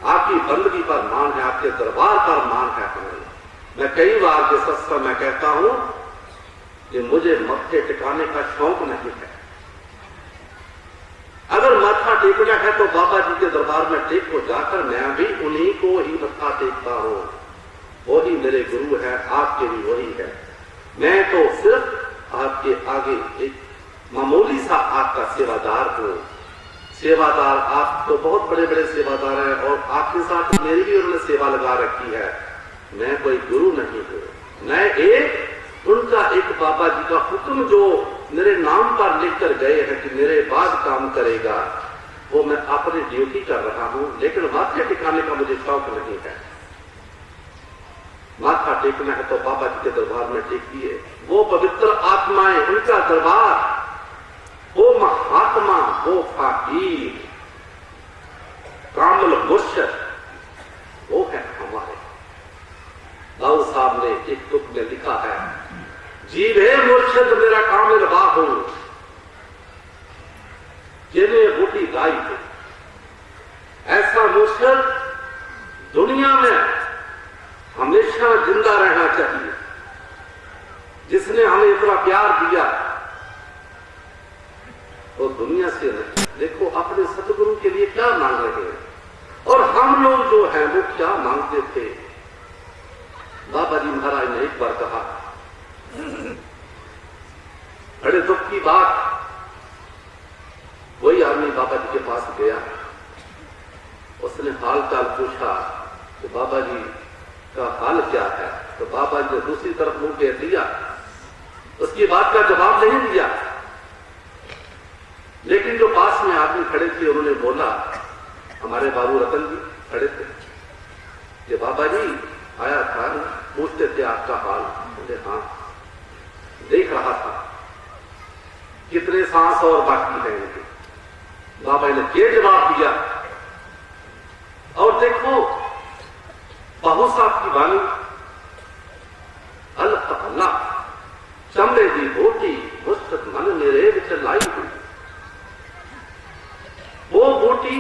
[SPEAKER 2] आपकी बंदगी पर मान है, आपके दरबार पर मान है हमें। मैं कई बार के सत्संग में कहता हूं कि मुझे मत्थे टिकाने का शौक नहीं है। अगर माथा टेकना है तो बाबा जी के दरबार में टेक को जाकर मैं भी उन्हीं को ही मत्था टेकता हूं। वही मेरे गुरु है, आपके भी वही है। मैं तो सिर्फ आपके आगे एक मामूली सा आपका सेवादार हूं। सेवादार आप तो बहुत बड़े बड़े सेवादार हैं और आपके साथ मेरी भी उन्होंने सेवा लगा रखी है। मैं कोई गुरु नहीं हूं। मैं एक उनका एक बाबा जी का हुक्म जो मेरे नाम पर लिखकर गए हैं कि मेरे बाद काम करेगा, वो मैं अपनी ड्यूटी कर रहा हूं। लेकिन माथे टिकाने का मुझे शौक नहीं है। माथा टेकना है तो बाबा जी के दरबार में टेकिए। वो पवित्र आत्माएं, उनका दरबार, वो महात्मा, वो फकीर, कामिल मुर्शिद, वो है हमारे। दाऊद साहब ने एक तुक में लिखा है, जीवे मुर्शिद मेरा कामिल बाहू, जिन्हें बूटी गाई थी। ऐसा मुर्शिद दुनिया में हमेशा जिंदा रहना चाहिए, जिसने हमें इतना प्यार दिया। तो दुनिया से नहीं, देखो अपने सतगुरु के लिए क्या मांग रहे हैं और हम लोग जो हैं वो क्या मांगते थे। बाबा जी महाराज ने एक बार कहा, बड़े दुख की बात, वही आदमी बाबा जी के पास गया, उसने हाल चाल पूछा कि बाबा जी का हाल क्या है। तो बाबा जी ने दूसरी तरफ मुंह फेर दिया, उसकी बात का जवाब नहीं दिया। लेकिन जो पास में आदमी खड़े थे उन्होंने बोला, हमारे बाबू रतन जी खड़े थे, कि बाबा जी आया था, पूछते थे आपका हाल। बोले हाँ, देख रहा था कितने सांस और बाकी है इनके। बाबा ने ये जवाब दिया। और देखो बाबू साहब की वाणी, अल्लाह अल्लाह चमड़े की बोटी मुस्तक मन मेरे विच लाई हुई। वो बोटी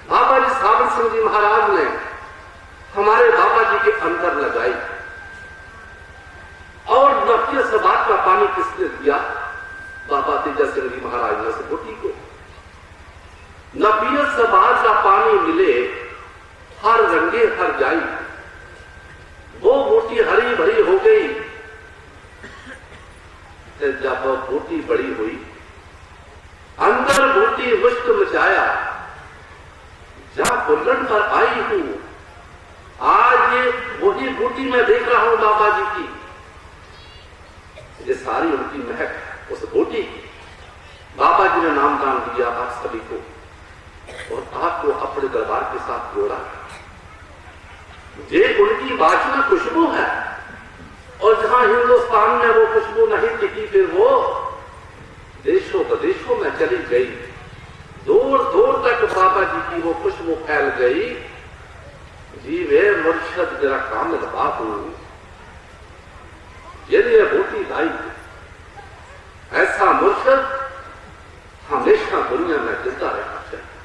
[SPEAKER 2] बाबा जी साबित सिंह जी महाराज ने हमारे बाबा जी के अंदर लगाई। और नफिय सबात का पानी किसने दिया? बाबा तेजा सिंह जी महाराज ने उस बोटी को। नफिय सबात का पानी मिले हर रंगे हर जाई। वो बूटी हरी भरी हो गई। जब वो बूटी बड़ी हुई, अंदर बूटी मुश्क मचाया, जा बुल्लन पर आई हूं। आज ये वही बूटी मैं देख रहा हूं बाबा जी की। ये सारी उनकी महक उस बूटी की। बाबा जी ने नामदान दिया आप सभी को और आपको अपने दरबार के साथ जोड़ा। ये उनकी वासना खुशबू है। और जहां हिंदुस्तान में वो खुशबू नहीं टिकी, फिर वो देशों विदेशों में चली गई। दूर दूर तक बाबा जी की वो खुशबू फैल गई। जीवे मुर्शिद मेरा कामिल बाबू, यदि बूटी लाई, ऐसा मुर्शिद हमेशा दुनिया में जिंदा रहना चाहिए।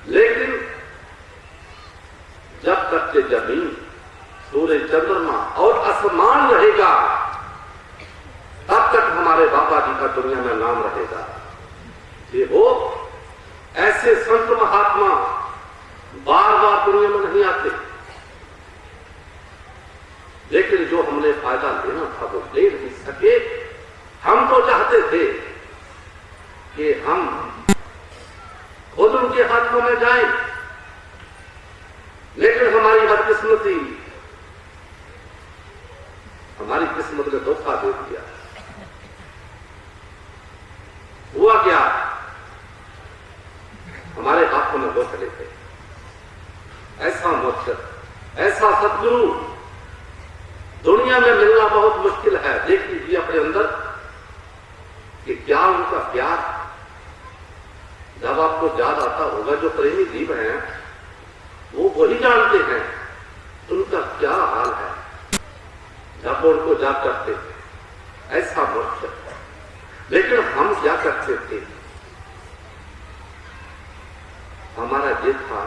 [SPEAKER 2] लेकिन जब तक के जमीन, सूरज, चंद्रमा और आसमान रहेगा, तब तक हमारे बाबा जी का दुनिया में नाम रहेगा। ये वो ऐसे संत महात्मा बार बार दुनिया में नहीं आते, लेकिन जो हमने फायदा लेना था वो ले नहीं सके। हम तो चाहते थे कि हम खुद उनके हाथों में जाएं, लेकिन हमारी बदकिस्मती, हमारी किस्मत ने धोखा दे दिया। हुआ क्या? हमारे हाथों में वो चले थे। ऐसा मुर्शिद, ऐसा सदगुरु दुनिया में मिलना बहुत मुश्किल है। देख लीजिए अपने अंदर कि क्या उनका प्यार, जब आपको याद आता होगा, जो प्रेमी जीव हैं वो वही जानते हैं उनका क्या हाल है जब वो उनको याद करते थे। ऐसा मुर्शिद। लेकिन हम क्या करते थे, हमारा ये था,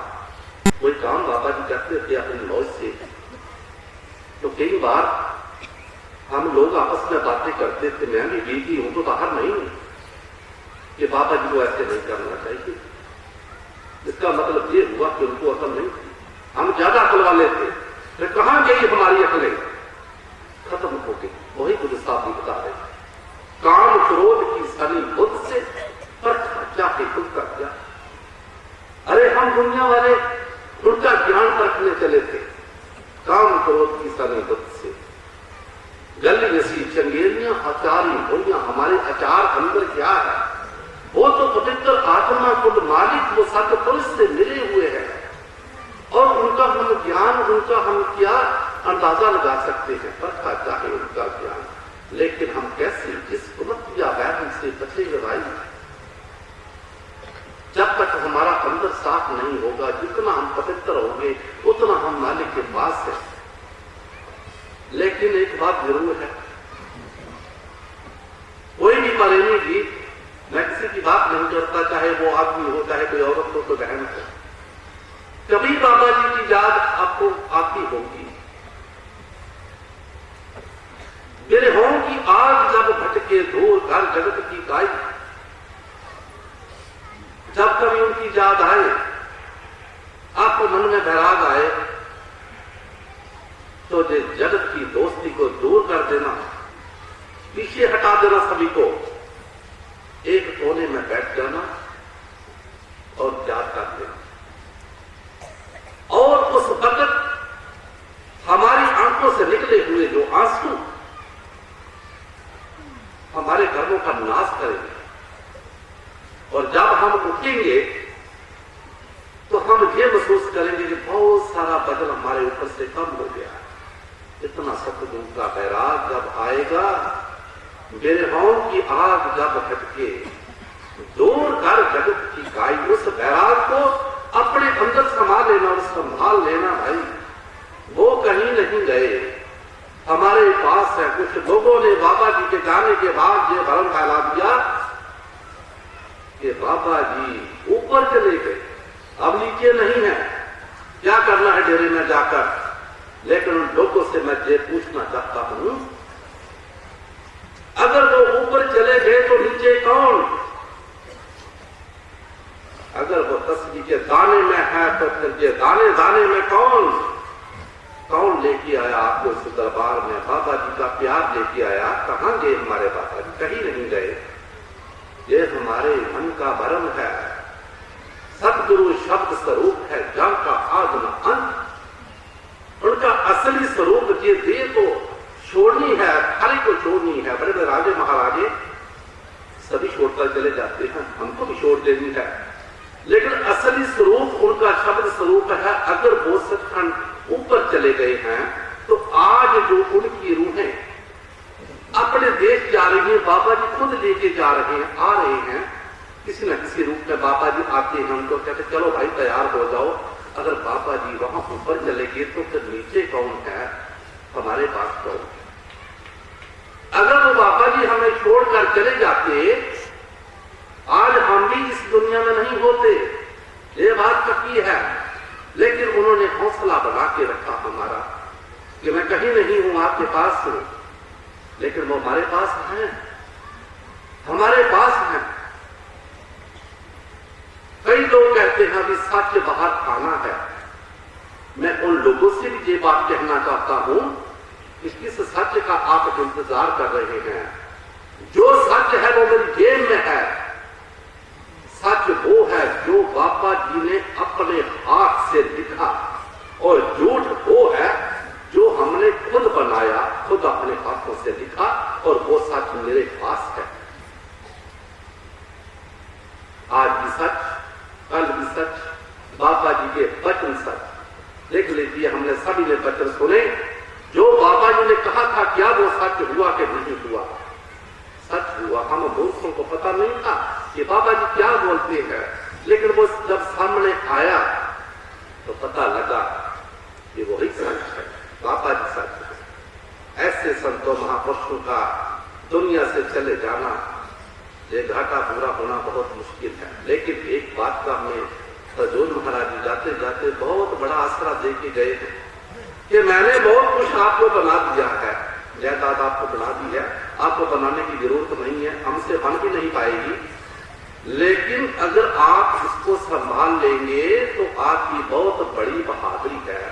[SPEAKER 2] कोई काम बाबा जी करते थे अपनी मौज से, तो कई बार हम लोग आपस में बातें करते थे, मैं भी बीती हूं तो बाहर नहीं हूं, कि बाबा जी को ऐसे नहीं करना चाहिए। इसका मतलब ये हुआ कि उनको अकल नहीं थी, हम ज्यादा अकल वाले थे। फिर कहां गई हमारी अकलें? खत्म हो गई। वही गुरु साहब भी बता रहे, काम क्रोध की सनी बुद्ध से पर खर्चा के खुद कर दिया। अरे हम दुनिया वाले उनका ज्ञान रखने चले थे, काम क्रोध की सनी बुद्ध से। गली नसी चंगेरियां अचारी बोलियां, हमारे अचार अंदर क्या है? वो तो पवित्र आत्मा खुद मालिक, वो सत्य पुरुष से मिले हुए हैं, और उनका हम ज्ञान, उनका हम क्या अंदाजा लगा सकते हैं? पता चाहे उनका ज्ञान, लेकिन हम कैसे इस कुमत या वैभव से बचेंगे भाई? जब तक हमारा अंदर साफ नहीं होगा, जितना हम पवित्र होंगे उतना हम मालिक के पास है। लेकिन एक बात जरूर है, कोई भी प्रेमी गीत, मैं किसी की बात नहीं करता, चाहे वो आदमी हो चाहे कोई औरत हो, कोई बहन हो, कभी बाबा जी की याद आपको आती होगी। मेरे हों की आग जब भटके दूर घर जगत की गाय, जब कभी उनकी याद आए, आपको मन में बैराग आए, तो ये जगत की दोस्ती को दूर कर देना, पीछे हटा देना, सभी को एक कोने में बैठ जाना और याद कर देना। और उस वक्त हमारी आंखों से निकले हुए जो आंसू हमारे कर्मों का नाश करेंगे, और जब हम उठेंगे तो हम ये महसूस करेंगे कि बहुत सारा बदल हमारे ऊपर से कम हो गया। इतना सतगुरु का बैराग जब आएगा, मेरे हों की आग जब हटके दूर कर जगत की गाय, उस बैराग को अपने अंदर समा लेना और संभाल लेना भाई। वो कहीं नहीं गए, हमारे पास है। कुछ लोगों ने बाबा जी के जाने के बाद ये भ्रम फैला दिया कि बाबा जी ऊपर चले गए, अब नीचे नहीं है, क्या करना है डेरे में जाकर। लेकिन उन लोगों से मैं ये पूछना चाहता हूं, अगर वो ऊपर चले गए तो नीचे कौन? अगर वो तस्वीर के दाने में है तो फिर ये दाने दाने में कौन लेके आया आपको इस दरबार में? बाबा जी का प्यार लेके आया। कहां गए हमारे बाबा जी? कहीं नहीं गए। ये हमारे मन का भ्रम है। सतगुरु शब्द स्वरूप है, जब का आदि न अंत। उनका असली स्वरूप ये दे तो छोड़नी है, थाली को छोड़नी है। बड़े बड़े राजे महाराजे सभी छोड़कर चले जाते हैं, हमको भी छोड़ देनी है। लेकिन असली स्वरूप उनका शब्द स्वरूप है। अगर वो सचखंड ऊपर चले गए हैं तो आज जो उनकी रूहें अपने देश जा रही हैं, बाबा जी खुद लेके जा रहे हैं, आ रहे हैं। किसी न किसी रूप में बाबा जी आते हैं, उनको कहते चलो भाई तैयार हो जाओ। अगर बाबा जी वहां ऊपर चले गए तो फिर नीचे कौन है? हमारे पास कौन? अगर वो बाबा जी हमें छोड़कर चले जाते, आज हम भी इस दुनिया में नहीं होते, ये बात पक्की है। लेकिन उन्होंने हौसला बना के रखा हमारा कि मैं कहीं नहीं हूं, आपके पास हूं। लेकिन वो हमारे पास हैं, हमारे पास हैं। कई लोग कहते हैं अभी सच बाहर आना है। मैं उन लोगों से भी ये बात कहना चाहता हूं कि किस सच का आप इंतजार कर रहे हैं? जो सच है वो मेरी जेब में है। सच वो है जो बाबा जी ने अपने हाथ से लिखा, और झूठ वो है जो हमने खुद बनाया, खुद अपने हाथों से लिखा, और वो सच मेरे पास है। आज भी सच, कल भी सच, बाबा जी के वचन सच। देख लीजिए, हमने सभी ने वचन सुने, जो बाबा जी ने कहा था क्या वो सच हुआ कि नहीं हुआ? सच हुआ। हम मूर्खों को पता नहीं था कि बाबा जी क्या बोलते हैं, लेकिन वो जब सामने आया तो पता लगा कि वही सच है, बाबा जी सच है। ऐसे संतों महापुरुषों का दुनिया से चले जाना, ये घाटा पूरा होना बहुत मुश्किल है। लेकिन एक बात का हमें सजोल महाराज जी जाते जाते बहुत बड़ा आसरा दे के गए हैं कि मैंने बहुत कुछ आपको बना दिया है, जायदाद आपको बना दी है, आपको बनाने की जरूरत नहीं है, हमसे बन भी नहीं पाएगी, लेकिन अगर आप इसको संभाल लेंगे तो आपकी बहुत बड़ी बहादुरी है।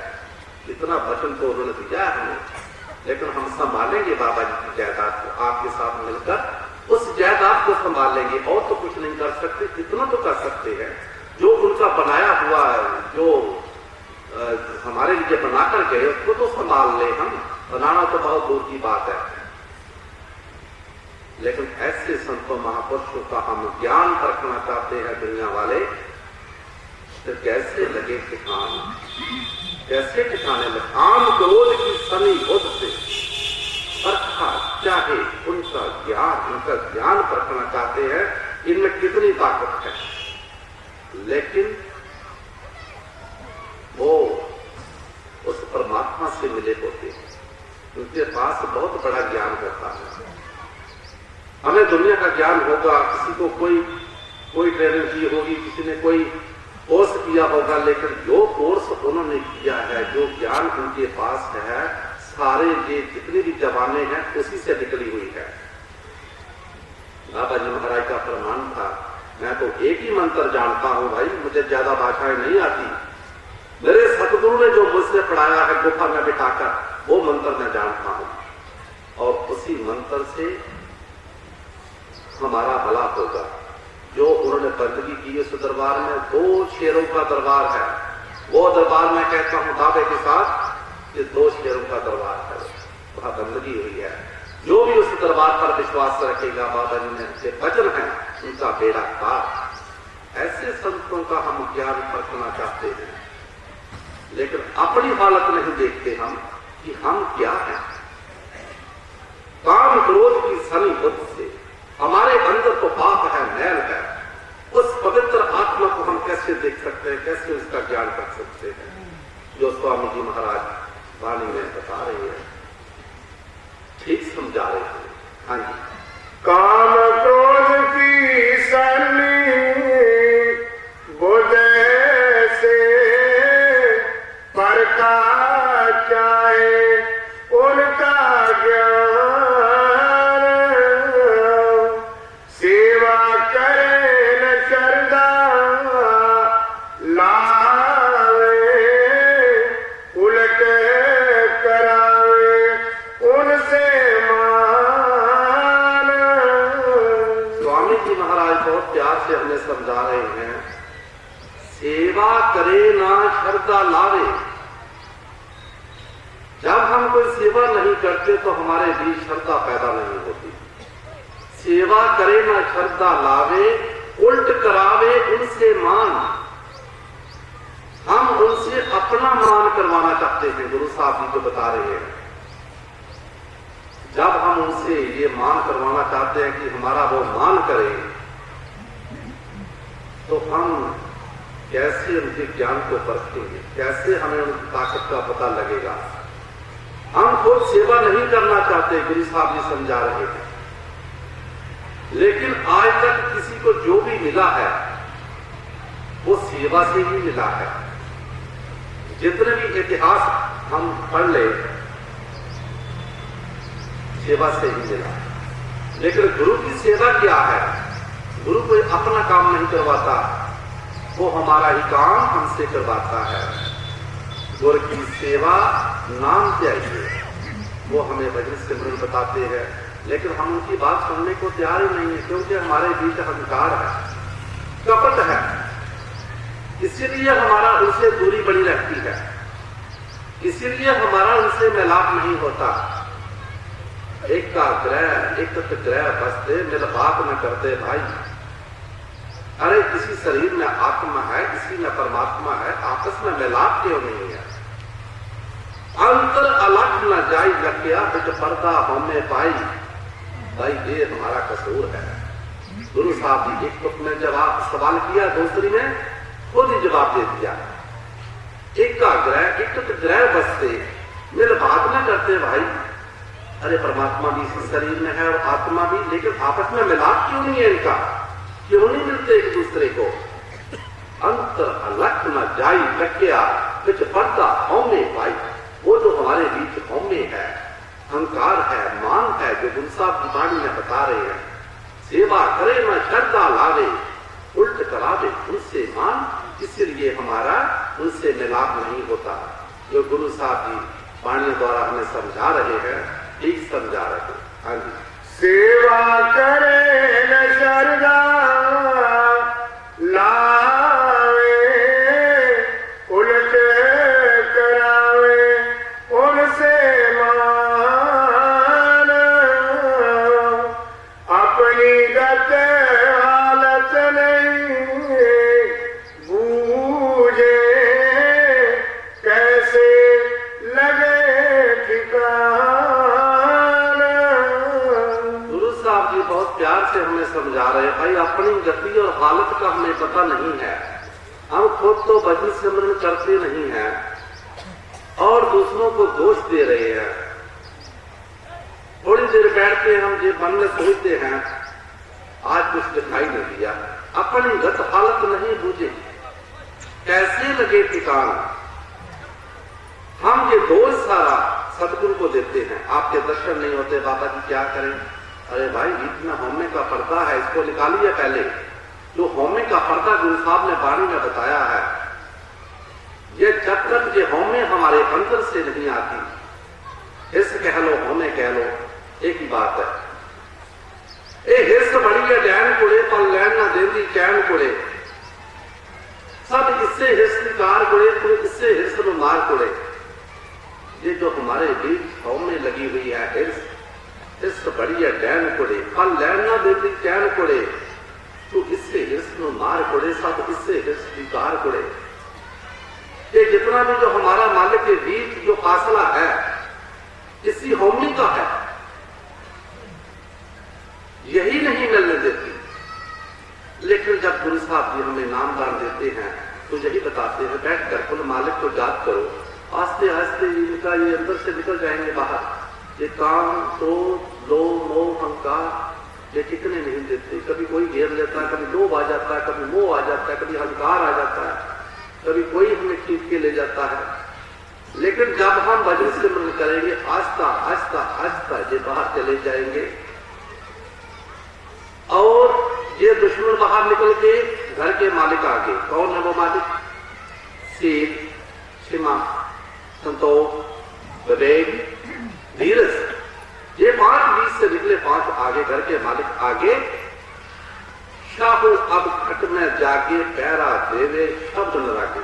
[SPEAKER 2] इतना वचन तो उन्होंने दिया है हमें, लेकिन हम संभालेंगे बाबा जी की जायदाद को, आपके साथ मिलकर उस जायदाद को संभाल लेंगे। और तो कुछ नहीं कर सकते, इतना तो कर सकते हैं जो उनका बनाया हुआ, जो हमारे लिए बनाकर गए उसको तो संभाल ले हम, बनाना तो बहुत दूर की बात है। लेकिन ऐसे संतों महापुरुषों का हम ज्ञान परखना चाहते हैं दुनिया वाले, तो कैसे लगे ठिकान, कैसे ठिकाने लगे? काम क्रोध की सनी बुद्ध से परखा चाहे उनका ज्ञान परखना चाहते हैं, इनमें कितनी ताकत है। लेकिन वो उस परमात्मा से मिले होते हैं, उनके पास बहुत बड़ा ज्ञान होता है। हमें दुनिया का ज्ञान होगा, किसी को कोई ट्रेनिंग की होगी, किसी ने कोई कोर्स किया होगा, लेकिन जो कोर्स उन्होंने किया है, जो ज्ञान उनके पास है, सारे ये जितनी भी जबाने हैं उसी से निकली हुई है। बाबा जी महाराज का फरमान था, मैं तो एक ही मंत्र जानता हूं भाई, मुझे ज्यादा भाषाएं नहीं आती, मेरे सतगुरु ने जो मुझसे पढ़ाया है गुफा में बिठाकर, वो मंत्र मैं जानता हूं, और उसी मंत्र से हमारा भला होगा। जो उन्होंने बंदगी की उस दरबार में 2 शेरों का दरबार है, वो दरबार मैं कहता हूं दावे के साथ कि 2 शेरों का दरबार है, वहां बंदगी हुई है। जो भी उस दरबार पर विश्वास रखेगा, बाबा जी ने के वचन है, उनका बेड़ा पार। ऐसे संतों का हम ज्ञान परखना चाहते हैं, लेकिन अपनी हालत नहीं देखते हम कि हम क्या हैं। काम क्रोध की सनी बुद्ध से हमारे अंदर तो पाप है, मैल है, उस पवित्र आत्मा को हम कैसे देख सकते हैं, कैसे उसका ज्ञान कर सकते हैं, जो स्वामी जी महाराज वाणी में बता रहे हैं, ठीक समझा रहे हैं। हाँ जी,
[SPEAKER 1] काम क्रोध की सनी बुद्ध से परखा चाहे उनका ज्ञान, सेवा करे न श्रद्धा लावे, उलट करावे उनसे मान।
[SPEAKER 2] स्वामी जी महाराज बहुत प्यार से हमें समझा रहे हैं, सेवा करे ना श्रद्धा लावे। जब हम कोई सेवा नहीं करते तो हमारे बीच श्रद्धा पैदा नहीं होती। सेवा करे ना श्रद्धा लावे, उल्ट करावे उनसे मान। हम उनसे अपना मान करवाना चाहते हैं, गुरु साहब जी को बता रहे हैं। जब हम उनसे ये मान करवाना चाहते हैं कि हमारा वो मान करे, तो हम कैसे उनके ज्ञान को परखेंगे, कैसे हमें उनकी ताकत का पता लगेगा। हम खुद सेवा नहीं करना चाहते, गुरु साहब जी समझा रहे हैं, लेकिन आज तक किसी को जो भी मिला है वो सेवा से ही मिला है। जितने भी इतिहास हम पढ़ ले, सेवा से ही मिला। लेकिन गुरु की सेवा क्या है? गुरु कोई अपना काम नहीं करवाता, वो हमारा ही काम हमसे करवाता है। गुरु की सेवा नाम चाहिए, वो हमें भजन सिमरन बताते हैं, लेकिन हम उनकी बात सुनने को तैयार ही नहीं है, क्योंकि हमारे बीच अहंकार है, कपट है, इसीलिए हमारा उनसे दूरी बनी रहती है, इसीलिए हमारा उनसे मिलाप नहीं होता। एक का ग्रह एक ग्रह बसते, मिल बात न करते भाई। अरे किसी शरीर में आत्मा है, किसी में परमात्मा है, आपस में मिलाप क्यों नहीं है? अंतर अलग न जाई लकिया बिच पर्दा हमें पाई। भाई ये हमारा कसूर है। गुरु साहब जी एक तुक में जवाब सवाल किया, दूसरी में खुद ही जवाब दे दिया। एक का ग्रह एक तो ग्रह बसते मेरे बात न करते भाई। अरे परमात्मा भी इसी शरीर में है और आत्मा भी, लेकिन आपस में मिलाप क्यों नहीं है इनका? क्यों नहीं मिलते एक दूसरे को? अंतर अलग न जाई लकिया बिच पर्दा हमें पाई। वो जो हमारे बीच हमें है, अहंकार है, मान है, जो गुरु साहब की वाणी में बता रहे हैं, सेवा करे न श्रद्धा लावे, उल्ट करावे उनसे मान, इसलिए हमारा उनसे मिलाप नहीं होता। जो गुरु साहब जी वाणी द्वारा हमें समझा रहे हैं, ठीक समझा रहे हैं। हाँ जी,
[SPEAKER 1] सेवा करे न श्रद्धा लावे, उल्ट करावे उनसे मान, अपनी गत हालत नहीं बूझे, कैसे लगे ठिकाना।
[SPEAKER 2] गुरु साहब जी बहुत प्यार से हमें समझा रहे हैं, भाई अपनी गति और हालत का हमें पता नहीं है। हम खुद तो भजन सिमरन करते नहीं हैं और दूसरों को दोष दे रहे हैं। थोड़ी देर बैठ के हम ये मन में सोचते हैं, आज कुछ दिखाई नहीं दिया, अपनी गत हालत नहीं बूझे, कैसे लगे ठिकाना। हम ये दोष सारा सदगुरु को देते हैं। आपके दर्शन नहीं होते, बाबा जी क्या करें? अरे भाई बीच में होमे का पर्दा है, इसको निकालिए पहले। जो होमे का पर्दा गुरु साहब ने वाणी में बताया है, ये जब तक ये होमे हमारे अंदर से नहीं आती, हिस्स कह लो होमे कह लो एक ही बात है। ए हिस्स बड़ी है डैन कुड़े पर लैन ना देती कैन कुड़े, सब इससे हिस्स कार कुड़े तो इससे हिस्स में मार कुड़े। ये जो हमारे बीच होमे लगी हुई है हिस्स बड़ी है डैन कुड़े पर लैन ना देती कैन कुड़े, तो इससे हिस्स में मार कुड़े, सब इससे हिस्स कार कुड़े। ये जितना भी जो हमारा मालिक के बीच जो फासला है, इसी होमी का है, यही नहीं मिलने देती। लेकिन जब गुरु साहब जी हमें नामदान देते हैं तो यही बताते हैं, बैठकर कुल मालिक को याद करो, आस्ते आस्ते इनका ये अंदर से निकल जाएंगे बाहर। ये काम, क्रोध, लोभ, मोह, अहंकार, ये कितने नहीं देते। कभी कोई घेर लेता है, कभी लोभ आ जाता है, कभी मोह आ जाता है, कभी अहंकार आ जाता है, कभी कोई हमें खींच के ले जाता है। लेकिन जब हम भजन सिमरन करेंगे, आस्ता आस्ता आस्ता ये बाहर चले जाएंगे और ये दुश्मन बाहर निकल के घर के मालिक आगे। कौन है वो मालिक? शील, क्षमा, संतोष, विवेक, धीरज। ये 5 बीच से निकले 5 आगे, घर के मालिक आगे। शाहू अब खट में जाके पैरा देवे शब्द न रागे।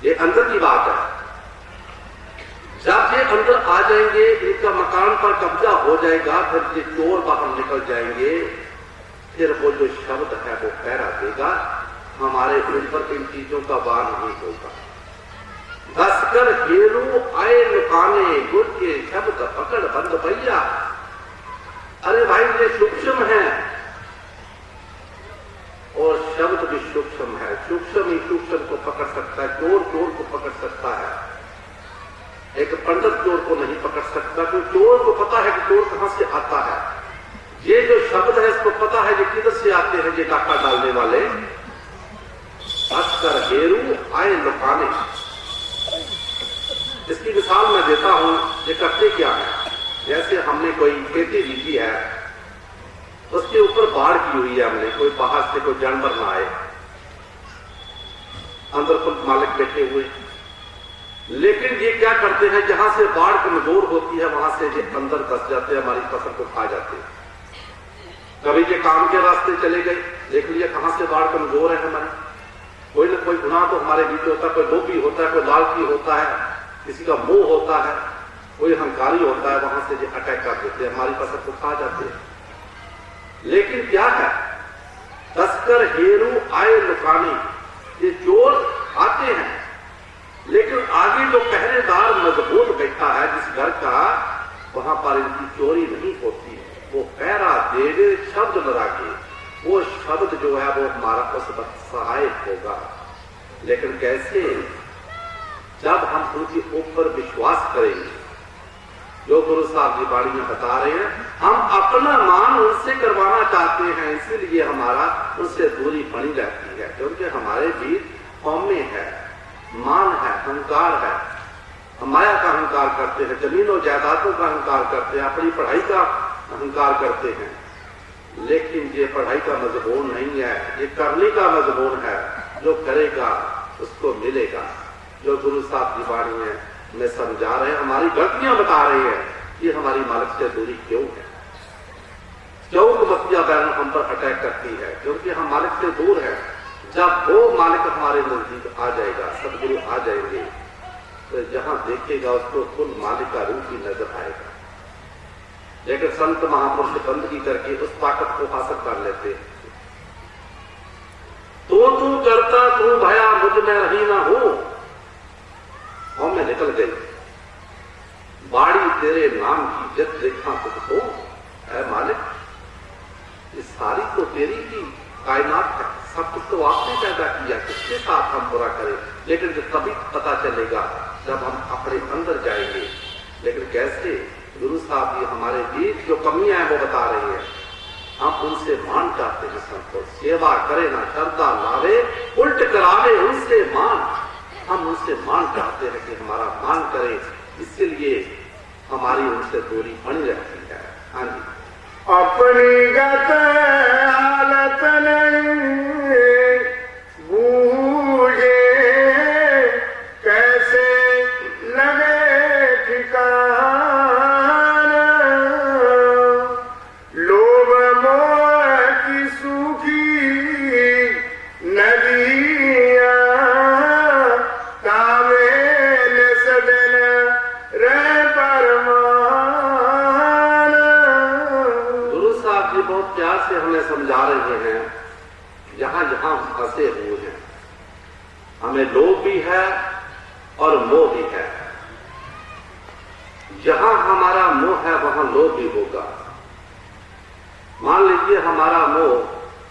[SPEAKER 2] ये अंदर की बात है। जब ये अंदर आ जाएंगे, इनका मकान पर कब्जा हो जाएगा, फिर ये चोर बाहर निकल जाएंगे, फिर वो जो शब्द है वो पैरा देगा, हमारे ऊपर इन चीजों का वार नहीं होगा। दसकर हेरू आए लुकाने, गुर के शब्द पकड़ बंद भैया। अरे भाई ये सूक्ष्म है और शब्द भी सूक्ष्म है। सूक्ष्म ही सूक्ष्म को पकड़ सकता है, चोर चोर को पकड़ सकता है, एक पंडित चोर को नहीं पकड़ सकता, क्योंकि चोर को पता है कि चोर कहां से आता है। ये जो शब्द है इसको पता है कि किधर से आते हैं ये डाका डालने वाले। अस्कर हेरू आए लुकाने, इसकी मिसाल मैं देता हूं। ये करते क्या है, जैसे हमने कोई खेती बीजी है, उसके ऊपर बाढ़ की हुई है, हमने कोई बाहर से कोई जानवर ना आए, अंदर खुद मालिक बैठे हुए। लेकिन ये क्या करते हैं, जहां से बाढ़ कमजोर होती है वहां से ये अंदर घुस जाते हैं, हमारी फसल को खा जाते हैं। कभी ये काम के रास्ते चले गए, देख लिया कहां से बाढ़ कमजोर है हमारी। कोई ना कोई गुनाह तो हमारे बीच होता है, कोई लोभी होता है, कोई लालची होता है, किसी का मोह होता है, कोई अहंकारी होता है, वहां से ये अटैक कर देते हैं, हमारी फसल को खा जाते हैं। लेकिन क्या है, तस्कर हेरू आए लुकाने, ये चोर आते हैं लेकिन आगे जो पहरेदार मजबूत बैठा है जिस घर का, वहां पर इनकी चोरी नहीं होती। वो पहरा देवे शब्द लगा के, वो शब्द जो है वो हमारा उस वक्त सहायक होगा। लेकिन कैसे? जब हम उनके ऊपर विश्वास करेंगे, जो गुरु साहब जी बाणी में बता रहे हैं, हम अपना मान उनसे करवाना चाहते हैं, इसीलिए हमारा उनसे दूरी बनी रहती है। क्योंकि हमारे बीच कौमें है, मान है, अहंकार है। हम माया का अहंकार करते हैं, जमीन और जायदादों का अहंकार करते हैं, अपनी पढ़ाई का अहंकार करते हैं। लेकिन ये पढ़ाई का मजबून नहीं है, ये करने का मजबून है। जो करेगा उसको मिलेगा। जो गुरु साहब की वाणी में समझा रहे हैं, हमारी गलतियां बता रहे हैं कि हमारी मालिक से दूरी क्यों है, क्यों बतिया बैरन हम पर अटैक करती है, क्योंकि हम मालिक से दूर है। जब वो मालिक हमारे नजदीक आ जाएगा, सदगुरु आ जाएंगे, तो जहां देखेगा उसको कुल मालिक का रूप ही नजर आएगा। लेकिन संत महापुरुष बंदगी करके उस ताकत को हासिल कर लेते हैं। तू करता तू भया मुझ में रही ना हो, और मैं निकल गई बाड़ी तेरे नाम की जब देखा तुझको। ऐ मालिक, ये सारी तो तेरी की कायनात है, सब कुछ तो आपने पैदा किया, किसके साथ हम बुरा करें? लेकिन जो तभी पता चलेगा जब हम अपने अंदर जाएंगे। लेकिन कैसे? गुरु साहब जी हमारे बीच जो कमियां हैं वो बता रही है। हम उनसे मान चाहते हैं, संतों सेवा करे ना श्रद्धा लावे, उल्ट करावे उनसे मान। हम उनसे मान चाहते हैं कि हमारा मान करे, इसलिए हमारी उनसे दूरी बनी रहती है। हाँ जी।
[SPEAKER 1] अपनी गत हालत नहीं बूझे, कैसे लगे ठिकाना। लोभ मोह की सूखी नदियां तावेल सदन रह परमान।
[SPEAKER 2] गुरु साहब जी बहुत प्यार से हमें समझा रहे हैं, जहां जहां हम फंसे हुए हैं, हमें लोभ भी है और मोह भी है। जहां हमारा मोह है वहां लोभ भी होगा। मान लीजिए हमारा मोह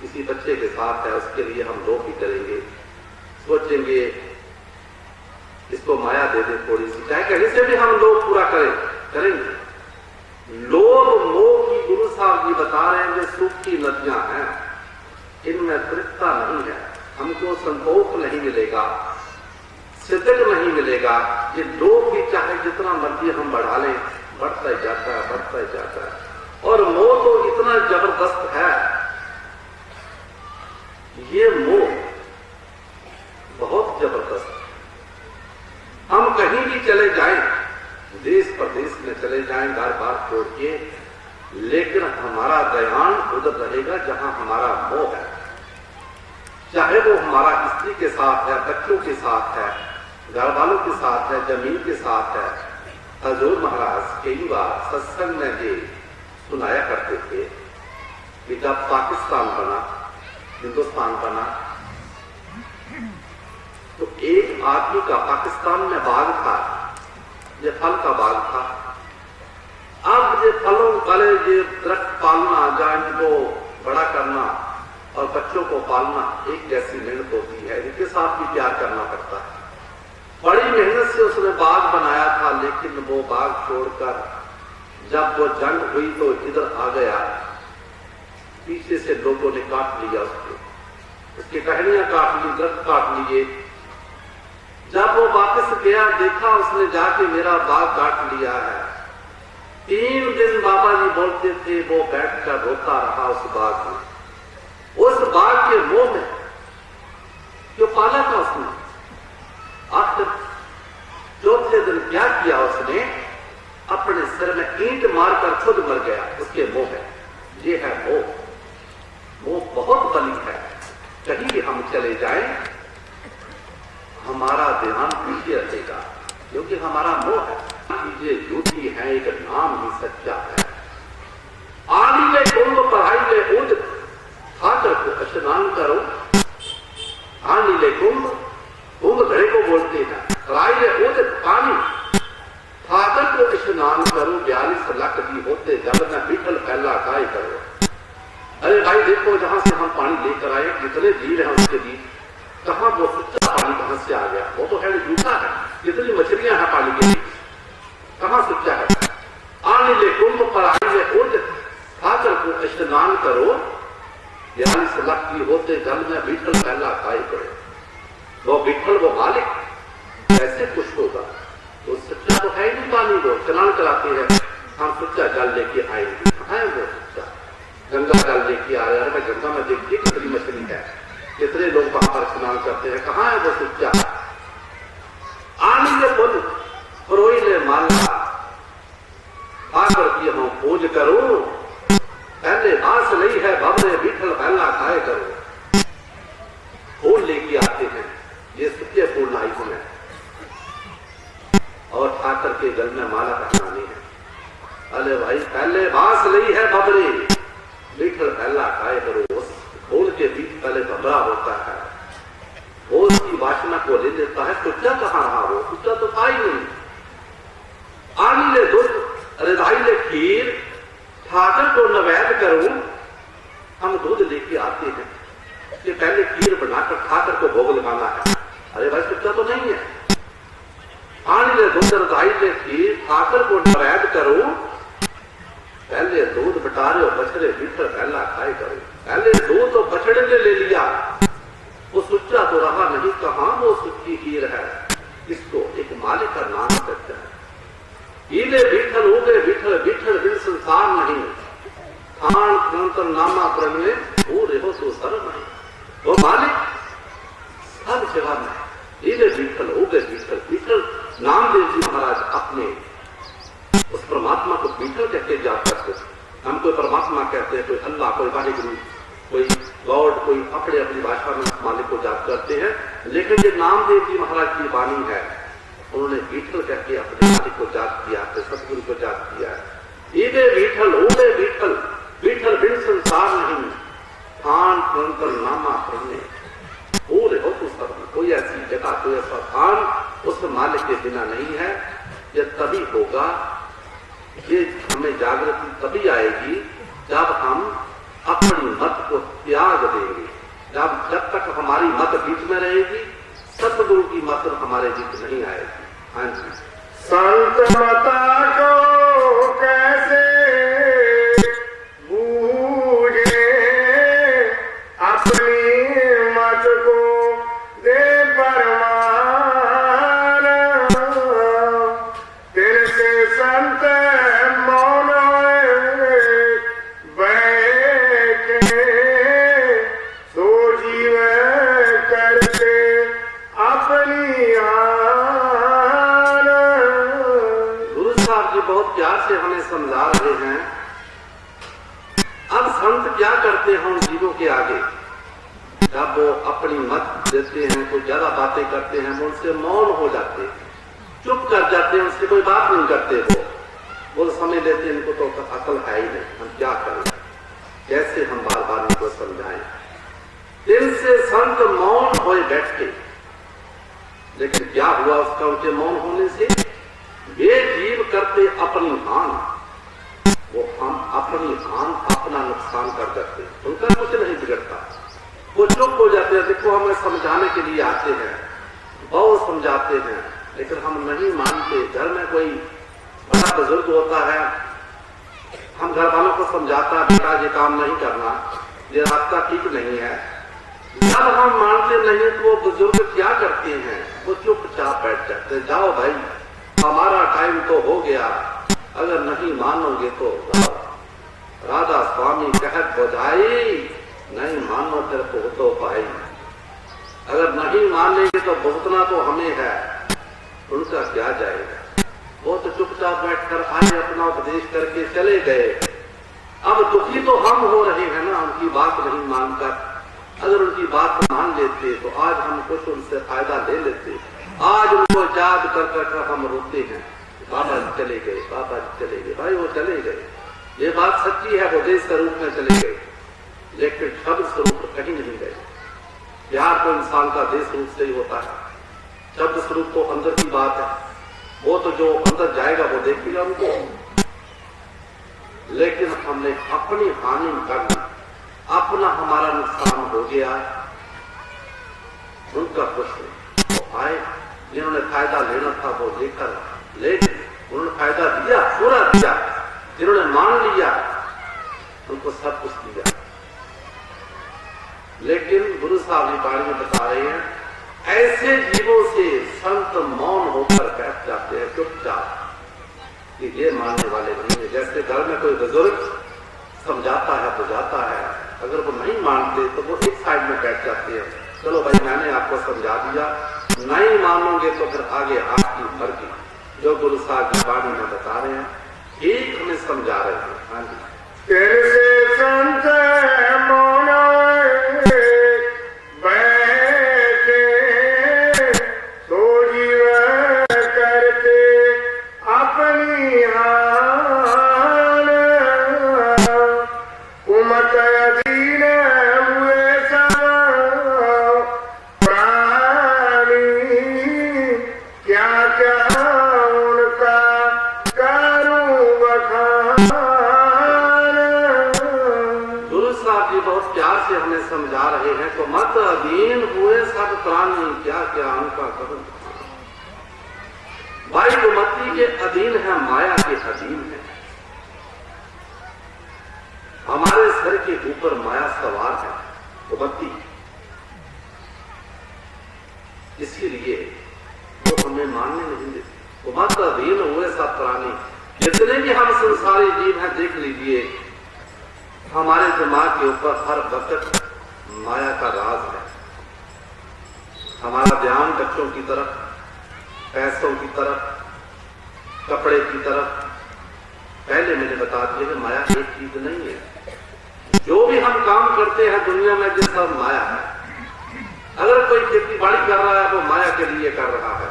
[SPEAKER 2] किसी बच्चे के साथ है, उसके लिए हम लोभ भी करेंगे, सोचेंगे इसको माया दे दे थोड़ी सी, चाहे कहीं से भी हम लोभ पूरा करेंगे। लोभ मोह की गुरु साहब जी बता रहे हैं जो सूखी नदियां हैं, इनमें तृप्तता नहीं है, हमको संतोष नहीं मिलेगा, सिद्धक नहीं मिलेगा। ये लोभ भी चाहे जितना मर्जी हम बढ़ा लें, बढ़ता ही जाता है, बढ़ता ही जाता है। और मोह तो इतना जबरदस्त है, ये मोह बहुत जबरदस्त। हम कहीं भी चले जाएं, देश प्रदेश में चले जाएं, घर बार छोड़ के, लेकिन हमारा ध्यान उधर रहेगा जहां हमारा मोह है। चाहे वो हमारा स्त्री के साथ है, बच्चों के साथ है, घर वालों के साथ है, जमीन के साथ है। हजूर महाराज कई बार सत्संग में ये सुनाया करते थे कि जब पाकिस्तान बना, हिंदुस्तान बना, तो एक आदमी का पाकिस्तान में बाग था, ये फल का बाग था। अब ये फलों वाले ये दरख्त पालना, जान को बड़ा करना और बच्चों को पालना एक जैसी मेहनत होती है, इनके साथ भी प्यार करना पड़ता है। बड़ी मेहनत से उसने बाग बनाया था, लेकिन वो बाग छोड़कर जब वो जंग हुई तो इधर आ गया, पीछे से लोगों ने काट लिया उसको, उसकी टहनियां काट ली, दरख्त काट लिए। जब वो वापस गया, देखा उसने जाके मेरा बाग काट लिया है। 3 दिन बाबा जी बोलते थे, वो बैठकर रोता रहा उस बाग में, उस बाग के मोह में जो पाला था उसने। आखिर चौथे दिन क्या किया उसने? अपने सिर में ईंट मारकर खुद मर गया, उसके मोह है। ये है मोह। मोह बहुत बली है। कहीं भी हम चले जाएं, हमारा ध्यान पीछे रहेगा, क्योंकि हमारा मोह है। चीजें झूठी है, एक नाम ही सच्चा है। आली ले कुंभ पढ़ाई ले उज, ठाकर को स्नान करो। नीले कुंभ, कुंभ घड़े को बोलते हैं। राइले ओद पानी, ठाकर को स्नान करो। 42 लाख दी होते जल में विठल पहला काय करो। अरे भाई देखो, जहां से हम पानी लेकर आए, कितने जीव हैं उसके बीच, कहां वो सच्चा पानी कहां से आ गया? वो तो है झूठा है। कितनी मछलियां हैं पानी के बीच, कहां सच्चा है? नीले कुंभ पर आइले ओद ठाकर को स्नान करो। 42 लाख की होते जल में विठल पहला काय करो। वो विठल, वो मालिक कैसे खुश होगा? वो सच्चा तो है ही नहीं पानी। वो स्नान कराते हैं, हम सच्चा जल लेके आएंगे। कहाँ है वो सच्चा? गंगा जल लेके आ रहे हैं। मैं गंगा में देखिए कितनी मछली है, कितने लोग वहां पर स्नान करते हैं। कहाँ है वो सच्चा? आनी पुल रोइले माला, आकर की हम खोज करो। पहले आस नहीं है भवरे विठल पहला खाए करो। फूल लेके आते हैं, ये सच्चे फूल लाई हैं, और ठाकर के गल में माला पहनानी है। अरे भाई, पहले बांस नहीं है भवरे विठल पहला खाए करो। उस फूल के बीच पहले भवरा होता है, वो उसकी वासना को ले लेता है। कुत्ता कहाँ रहा? वो कुत्ता तो था ही नहीं। आनी ले दूध, रिधाई ले खीर, ठाकर को नैवेद्य करूं। हम दूध लेके आते हैं कि पहले खीर बनाकर ठाकर को भोग लगाना है। अरे भाई, कुत्ता तो नहीं है। आनी ले दूध, रिधाई ले खीर, ठाकर को नैवेद्य करूं। पहले दूध बटारे और बछड़े विठल पहला खाए करो। पहले दूध और बछड़े ने ले लिया, वो सुच्चा तो रहा नहीं। कहां वो सुच्ची खीर है? इसको एक मालिक का नाम करता है। इले विठल हो गए विठल, विठल बिन संसार नहीं। खान निरंतर नामा प्रगने पूरे हो तो सर्व नहीं। वो मालिक सब जगह में। इले विठल हो गए विठल, विठल नामदेव जी महाराज अपने उस परमात्मा को विठल कहते जाप करते थे। हम कोई परमात्मा कहते हैं, कोई अल्लाह, कोई वाहिगुरु, कोई गॉड, कोई अपने अपनी भाषा में मालिक को जाप करते हैं। लेकिन ये नामदेव जी महाराज की वाणी है, उन्होंने विठल कहके अपने मालिक को जाप किया, अपने सतगुरु को जाप किया। इले विठल हो गए विठल, विठल बिन संसार नहीं। खान निरंतर नामा करने पूरे हो तो सब। कोई ऐसी जगह, कोई ऐसा स्थान उस मालिक के बिना नहीं है। ये तभी होगा, ये हमें जागृति तभी आएगी जब हम अपनी मत को त्याग देंगे। जब तक हमारी मत बीच में रहेगी, सतगुरु की मत हमारे बीच नहीं आएगी। हाँ जी।
[SPEAKER 1] संत मता को कैसे बूझे, अपनी मत को दे परमान। तेरे से संत मौन बैठे, सो जीव करते अपनी आन।
[SPEAKER 2] गुरु साहब जी बहुत प्यार से हमें समझा रहे हैं। अब संत क्या करते हैं उन जीवों के आगे? जब वो अपनी मत देते हैं, कोई ज्यादा बातें करते हैं, वो उनसे मौन हो जाते हैं, चुप कर जाते हैं, उससे कोई बात नहीं करते। वो समझ लेते हैं इनको तो अकल है ही नहीं, हम क्या करें, कैसे हम बार बार इनको समझाएं। इनसे संत मौन हो बैठे। लेकिन क्या हुआ उसका उनके मौन होने से? वे जीव करते अपनी हान, वो हम अपनी हान, अपना नुकसान कर देते, उनका कुछ नहीं बिगड़ता। वो चुप हो जाते हैं। देखो, हमें समझाने के लिए आते हैं, बहुत समझाते हैं, लेकिन हम नहीं मानते। घर में कोई बड़ा बुजुर्ग होता है, हम घर वालों को समझाता है, बेटा ये काम नहीं करना, ये रास्ता ठीक नहीं है। जब हम मानते नहीं तो वो बुजुर्ग क्या करते हैं? वो चुपचाप बैठ जाते हैं। जाओ भाई, हमारा टाइम तो हो गया, अगर नहीं मानोगे तो जाओ। राधा स्वामी कहत बजाई, नहीं मानो फिर तो पाई। अगर नहीं मानेंगे तो भुगतना तो हमें है, उनका क्या जाएगा? वो तो चुपचाप बैठकर आए, अपना उपदेश करके चले गए। अब दुखी तो हम हो रहे हैं ना, उनकी बात नहीं मानकर। अगर उनकी बात मान लेते तो आज हम कुछ उनसे फायदा ले लेते। आज उनको याद कर कर हम रोते हैं, बाबा जी चले गए, बाबा जी चले गए। भाई वो चले गए, ये बात सच्ची है, वो देश के रूप में चले गए, लेकिन शब्द स्वरूप कहीं नहीं गए। प्यार तो इंसान का देश रूप से ही होता है, शब्द स्वरूप तो अंदर की बात है, वो तो जो अंदर जाएगा वो देखेगा उनको। लेकिन हमने अपनी हानि कर दी, अपना हमारा नुकसान हो गया, उनका कुछ नहीं। वो आए, जिन्होंने फायदा लेना था वो लेकर ले, उन्होंने फायदा दिया, पूरा दिया, जिन्होंने मान लिया उनको सब कुछ दिया। लेकिन गुरु साहब जी बाणी में बता रहे हैं, ऐसे जीवों से संत मौन होकर बैठ जाते हैं चुपचाप, कि ये मानने वाले नहीं है। जैसे घर में कोई बुजुर्ग समझाता है बुझाता है, अगर वो नहीं मानते तो वो एक साइड में बैठ जाते हैं, चलो भाई मैंने आपको समझा दिया, नहीं मानोगे तो फिर आगे आपकी मर्जी। जो गुरु साहब की बाणी में बता रहे हैं, एक हमें समझा रहे हैं। हाँ जी,
[SPEAKER 1] कैसे संत मौन बैठे सो जीव करते अपनी हान, कुमत अधीन हुए सब प्राणी, क्या क्या उनका करूं बखान।
[SPEAKER 2] गुरु साहब जी बहुत प्यार से हमें समझा रहे हैं, तो मत अधीन हुए सब प्राणी, क्या क्या उनका करूं। भाई कुमति के अधीन है, माया के अधीन है। हमारे सर के ऊपर माया सवार है कुमति, इसीलिए वो हमें मानने नहीं देते। कुमत अधीन हुए सब प्राणी, जितने भी हम संसारी जीव हैं देख लीजिए, हमारे दिमाग के ऊपर हर वक्त माया का राज है। हमारा ध्यान बच्चों की तरफ, पैसों की तरफ, कपड़े की तरफ, पहले मैंने बता दिया कि माया एक चीज नहीं है। जो भी हम काम करते हैं दुनिया में ये सब माया है। अगर कोई खेती बाड़ी कर रहा है वो माया के लिए कर रहा है,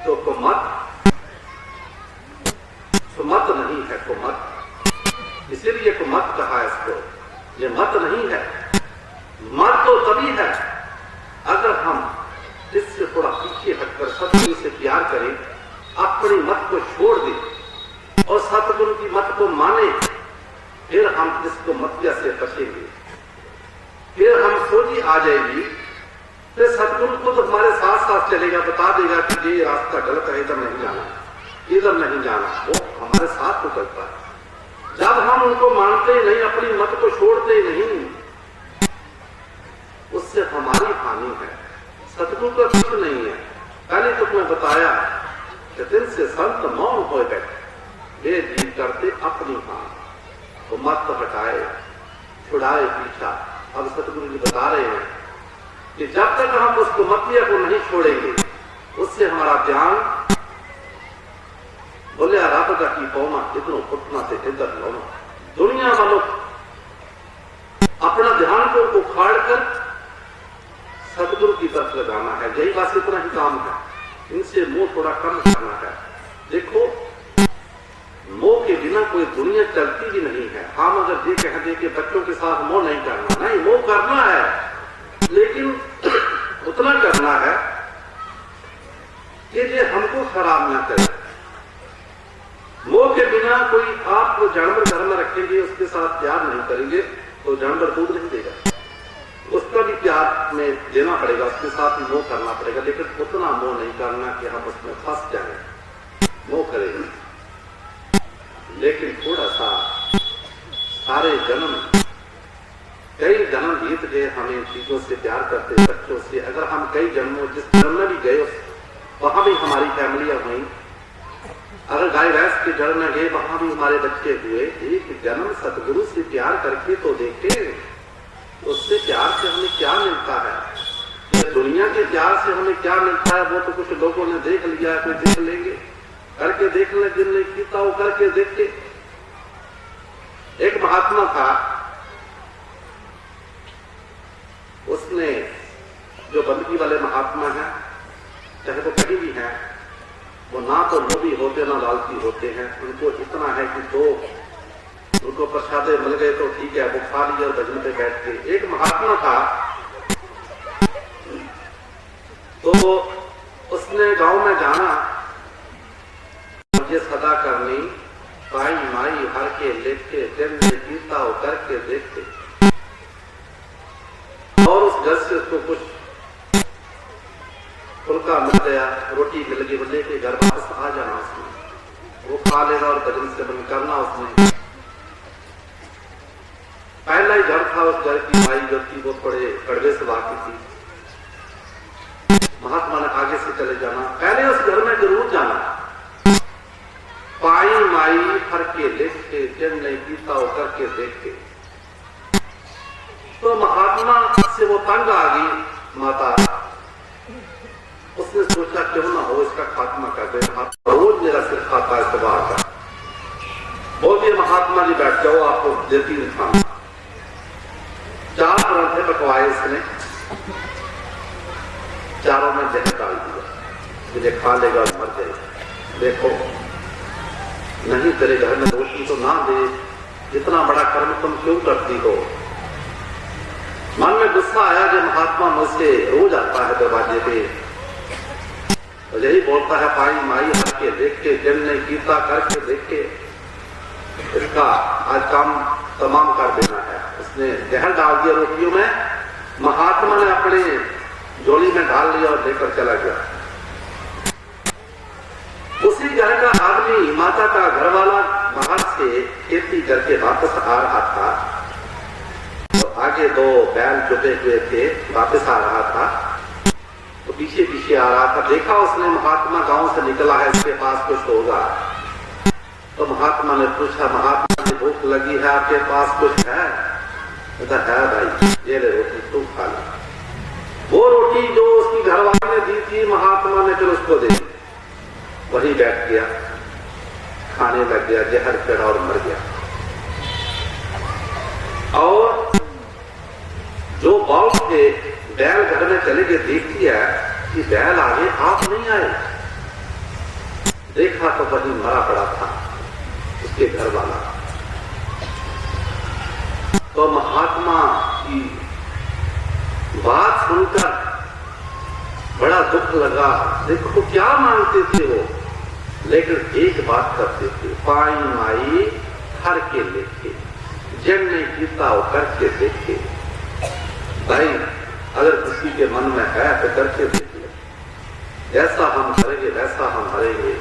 [SPEAKER 2] तो कुमत नहीं है, कुमत। इसीलिए कुमत कहा इसको, ये मत नहीं है। मत तो तभी है अगर हम इससे थोड़ा पीछे हटकर सतगुरु से प्यार करें, अपनी मत को छोड़ दें और सतगुरु की मत को माने, फिर हम इसको मत्या से बचेंगे, फिर हम सोची आ जाएगी, फिर सतगुरु खुद हमारे साथ साथ चलेगा, बता देगा कि ये रास्ता गलत है, इधर नहीं जाना, इधर नहीं जाना। वो हमारे साथ तो चलता है। जब हम उनको मानते ही नहीं, अपनी मत को छोड़ते ही नहीं, उससे हमारी हानि है, सतगुरु का कुछ नहीं है। पहले तो मैं बताया कि दिल से संत मौन हो बैठे, वे जी करते अपनी हानि, वो मत हटाए छुड़ाए पीछा। अब सतगुरु जी बता रहे हैं कि जब तक हम उसको मतिया को नहीं छोड़ेंगे, उससे हमारा ध्यान बोले रब का की पौना, इधरों उठना से इधर लौना। दुनिया वालों अपना ध्यान को उखाड़ कर सतगुरु की तरफ लगाना है, यही बस इतना ही काम है। इनसे मोह थोड़ा कम करना है। देखो, मोह के बिना कोई दुनिया चलती भी नहीं है। हम अगर ये कह दें कि बच्चों के साथ मोह नहीं करना, नहीं, मोह करना है, लेकिन उतना करना है कि ये हमको खराब ना करे। मोह के बिना कोई आपको जानवर घर में रखेंगे, उसके साथ प्यार नहीं करेंगे तो जानवर दूध नहीं देगा, उसका भी प्यार में देना पड़ेगा, उसके साथ भी मोह करना पड़ेगा, लेकिन उतना मोह नहीं करना कि हम उसमें फंस जाए। मोह करेंगे, लेकिन थोड़ा सा सारे जन्म, कई जन्म बीत गए, हमें चीजों से प्यार करते, बच्चों से। अगर हम कई जन्मों, जिस जन्म में भी गए वहां भी हमारी फैमिलियां हुई, अगर गाय भैंस के जड़ में गए वहां भी हमारे बच्चे हुए। एक जन्म सतगुरु से प्यार करके तो देखें, उससे प्यार से हमें क्या मिलता है। ये दुनिया के प्यार से हमें क्या मिलता है वो तो कुछ लोगों ने देख लिया है, कोई देख लेंगे, करके देख ले, जिनने किया वो करके देखे। एक महात्मा था, उसने, जो बंदगी वाले महात्मा हैं, चाहे वो कहीं भी हैं, वो ना तो लोभी होते ना लालची होते हैं। उनको इतना है कि दो उनको प्रसादे मिल गए तो ठीक है, वो खा लिया और भजन पे बैठ के। एक महात्मा था, तो उसने गांव में जाना, मुझे सदा करनी पाई माई हर के लेके दिन में पीता हो करके देखते। और उस घर से उसको कुछ फुल्का मिल गया, रोटी मिल गई, बोले के घर वापस आ जाना उसने, वो खा लेगा और भजन से बंद करना। उसने पहला ही घर था, उस घर की माई जो थी वो थोड़े कड़वे स्वभाव की थी। महात्मा ने आगे से चले जाना, पहले उस घर में जरूर जाना, पाई माई हर के लेख के जन नहीं पीता हो करके देख के। तो महात्मा से वो तंग आ गई माता, उसने सोचा क्यों ना हो इसका खात्मा कर दे, रोज मेरा सिर खाता है सुबह का। बोलिए महात्मा जी बैठ जाओ, आपको देती हूं खाना। 4 पराठे पकवाए इसने, चारों में जहर डाल दिया, मुझे खा लेगा और मर जाएगा। देखो नहीं, तेरे घर में रोटी तो ना दे, इतना बड़ा कर्म तुम क्यों करती हो। मन में गुस्सा आया कि महात्मा मुझसे रोज आता है दरवाजे पे, तो यही बोलता है पाई माई हर के देख के जन ने गीता करके देख के, इसका आज काम तमाम कर देना है। उसने जहर डाल दिया रोटियों में, महात्मा ने अपने झोली में डाल लिया और लेकर चला गया। उसी घर का आदमी, माता का घर वाला बाहर से खेती करके वापस आ रहा था, तो आगे 2 बैल जुटे हुए थे, वापस आ रहा था, तो पीछे पीछे आ रहा था। देखा उसने महात्मा गांव से निकला है, इसके पास कुछ होगा। तो महात्मा ने पूछा, महात्मा जी भूख लगी है, आपके पास कुछ है? कहता है भाई, ये ले रोटी, तू खा ले। वो रोटी जो उसकी घरवाली ने दी थी, महात्मा ने फिर उसको दे दी, वही बैठ गया, खाने लग गया, जहर चढ़ा और मर गया। और जो बाउल थे, बैल घर में चले गए, देख लिया कि बैल आगे आप नहीं आए। देखा तो वही मरा पड़ा था उसके घर वाला। तो महात्मा की बात सुनकर बड़ा दुख लगा। देखो क्या मांगते थे वो, लेकिन एक बात करते थे, पाई माई हर के लेके जन ने गीता हो करके देखे। भाई अगर किसी के मन में है तो करके देखिए, जैसा हम करेंगे वैसा हम मरेंगे।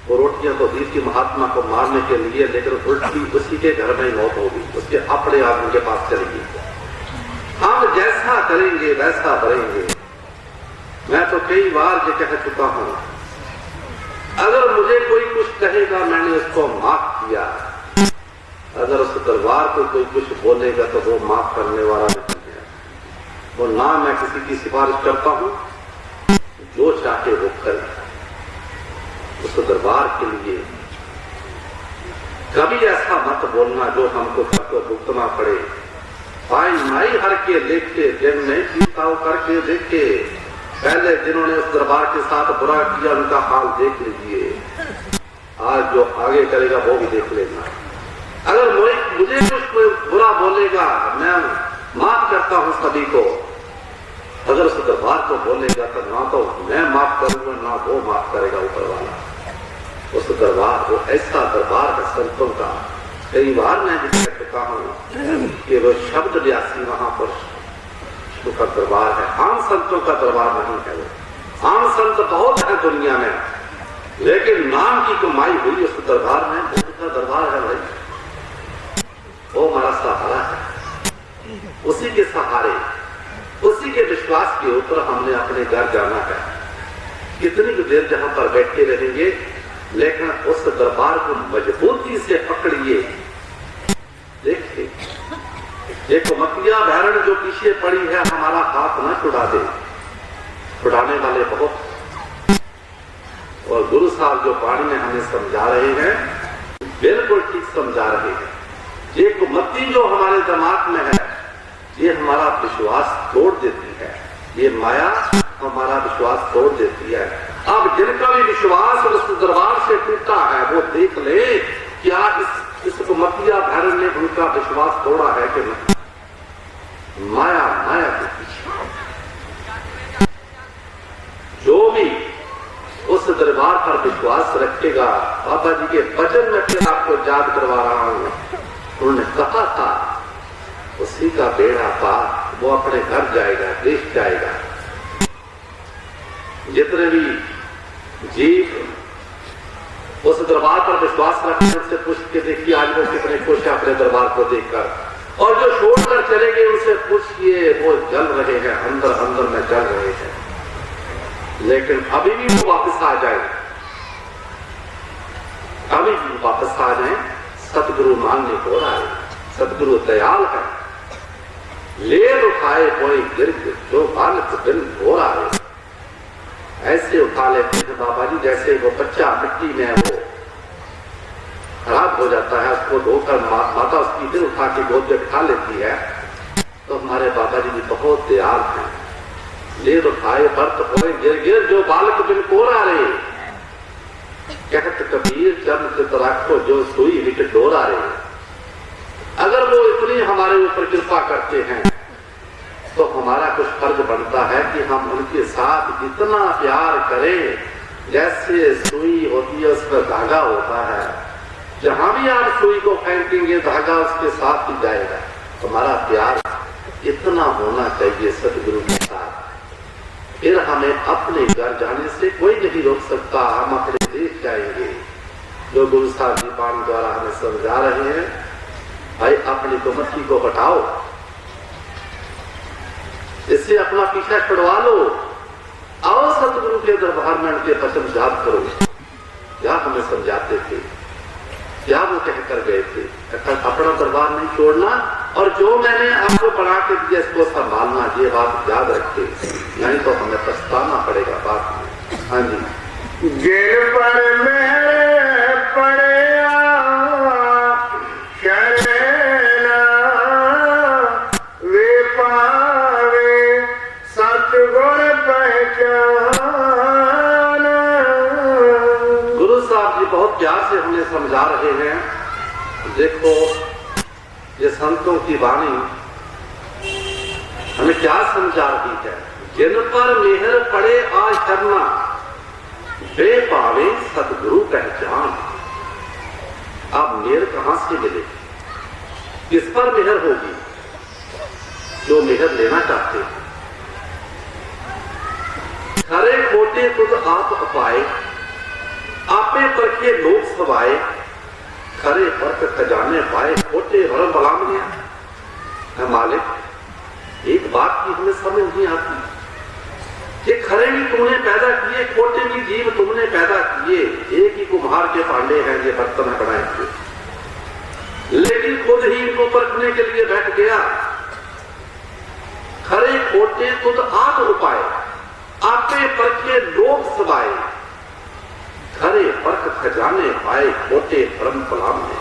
[SPEAKER 2] वो रोटियां तो दी थी महात्मा को मारने के लिए, लेकिन उल्टी उसी के घर में ही मौत होगी, उसके अपने आदमी के पास चलेगी। हम जैसा करेंगे वैसा करेंगे। मैं तो कई बार ये कह चुका हूं, अगर मुझे कोई कुछ कहेगा मैंने उसको माफ किया, अगर उस दरबार को कोई कुछ बोलेगा तो वो माफ करने वाला नहीं है। वो ना मैं किसी की सिफारिश करता हूं, जो चाहे वो करे। उस दरबार के लिए कभी ऐसा मत बोलना जो हमको सबको भुगतना पड़े। पाई माई हर के लेके जन नहीं पीता करके देखे। पहले जिन्होंने उस दरबार के साथ बुरा किया उनका हाल देख लीजिए, आज जो आगे करेगा वो भी देख लेना। अगर मुझे कुछ बुरा बोलेगा मैं माफ करता हूं सभी को, अगर उस दरबार को बोलेगा तो ना तो मैं माफ करूंगा ना वो माफ करेगा ऊपर वाला। उस दरबार वो ऐसा दरबार है संतों का। कई बार मैं भी कह चुका हूं कि वो शब्द व्यासी वहां पर का दरबार है, आम संतों का दरबार नहीं है। वो आम संत बहुत है दुनिया में, लेकिन नाम की कमाई हुई उस दरबार में, उनका दरबार है भाई। वो हमारा सहारा है, उसी के सहारे उसी के विश्वास के ऊपर हमने अपने घर जाना है। कितनी देर जहां पर बैठे रहेंगे, लेकिन उस दरबार को मजबूती से पकड़िए। देखिए देखो मतिया भैरण जो पीछे पड़ी है, हमारा हाथ न छुड़ा दे, छुड़ाने वाले बहुत। और गुरु साहब जो पानी में हमें समझा रहे हैं, बिल्कुल ठीक समझा रहे हैं। ये कुमति जो हमारे दिमाग में है, ये हमारा विश्वास तोड़ देती है। ये माया हमारा विश्वास तोड़ देती है। अब जिनका भी विश्वास उस दरबार से टूटा है, वो देख ले क्या इस इस कुमतिया भैरव ने उनका विश्वास तोड़ा है कि नहीं? माया माया के पीछे जो भी उस दरबार पर विश्वास रखेगा, बाबा जी के वचन में फिर आपको याद करवा रहा हूं, उन्होंने कहा था उसी का बेड़ा पार, वो अपने घर जाएगा, देश जाएगा। जितने भी जीव उस दरबार पर विश्वास रखते हैं उनसे पूछ के देखिए आज वो कितने खुश है अपने दरबार को देखकर, और जो छोड़कर चले गए उनसे पूछिए वो जल रहे हैं, अंदर अंदर में जल रहे हैं। लेकिन अभी भी वो वापस आ जाए, अभी भी वापस आ जाए, सतगुरु मानने को रहा है, सतगुरु दयाल है। ले उठाए कोई गिरग जो बालक दिन हो रहा है, ऐसे उठा लेते हैं बाबा जी जैसे वो बच्चा मिट्टी में वो खराब हो जाता है, उसको धोकर माता उसकी फिर उठा के गोद में बिठा लेती है। तो हमारे बाबा जी भी बहुत दयाल हैं। ले उठाए बर्त होए गिर गिर जो बालक बिन कोरा रे, कहत कबीर जब चित राखो जो सुई विट डोरा रे। अगर वो इतनी हमारे ऊपर कृपा करते हैं तो हमारा कुछ फर्ज बनता है कि हम उनके साथ इतना प्यार करें जैसे सुई होती है उसमें धागा होता है, जहां भी आप सुई को फेंकेंगे धागा उसके साथ ही जाएगा। हमारा प्यार इतना होना चाहिए सतगुरु के साथ, फिर हमें अपने घर जाने से कोई नहीं रोक सकता। हम अपने देश जाएंगे, जो गुरु साहब जी पान द्वारा हमें समझा रहे हैं, भाई अपनी कुमति को हटाओ, इससे अपना पीछा छुड़वा लो, आओ सतगुरु के दरबार में उनके वचन याद करो। क्या हमें समझाते थे, क्या वो कहकर गए थे, अपना दरबार नहीं छोड़ना, और जो मैंने आपको बना के दिया इसको संभालना, ये बात याद रखे, नहीं तो हमें पछताना पड़ेगा बाद में। हाँ जी।
[SPEAKER 1] जेल पर मेरे पड़े वे पावे सतगुर पहचान।
[SPEAKER 2] गुरु साहब जी बहुत प्यार से हमें समझा रहे हैं। देखो ये संतों की वाणी हमें क्या समझा रही है, जिन पर मेहर पड़े आज करना वे पावे सतगुरु पहचान। अब मेहर कहां से मिलेगी, किस पर मेहर होगी? जो मेहर लेना चाहते हैं। खरे खोटे खुद आप अपाए, आपे परखे लोग सवाए, खरे परख खजाने पाए, खोटे भरम बलाम लिया। मालिक एक बात की हमें समझ नहीं आती, ये खरे भी तुमने पैदा किए, खोटे भी जीव तुमने पैदा किए, एक ही कुम्हार के पांडे हैं ये बर्तन बनाए थे, लेकिन खुद ही इनको परखने के लिए बैठ गया। खरे खोटे खुद आप उपाय, आपे परखे लोग सवाए, खरे परख खजाने पाए, खोटे भरम बलाम ने।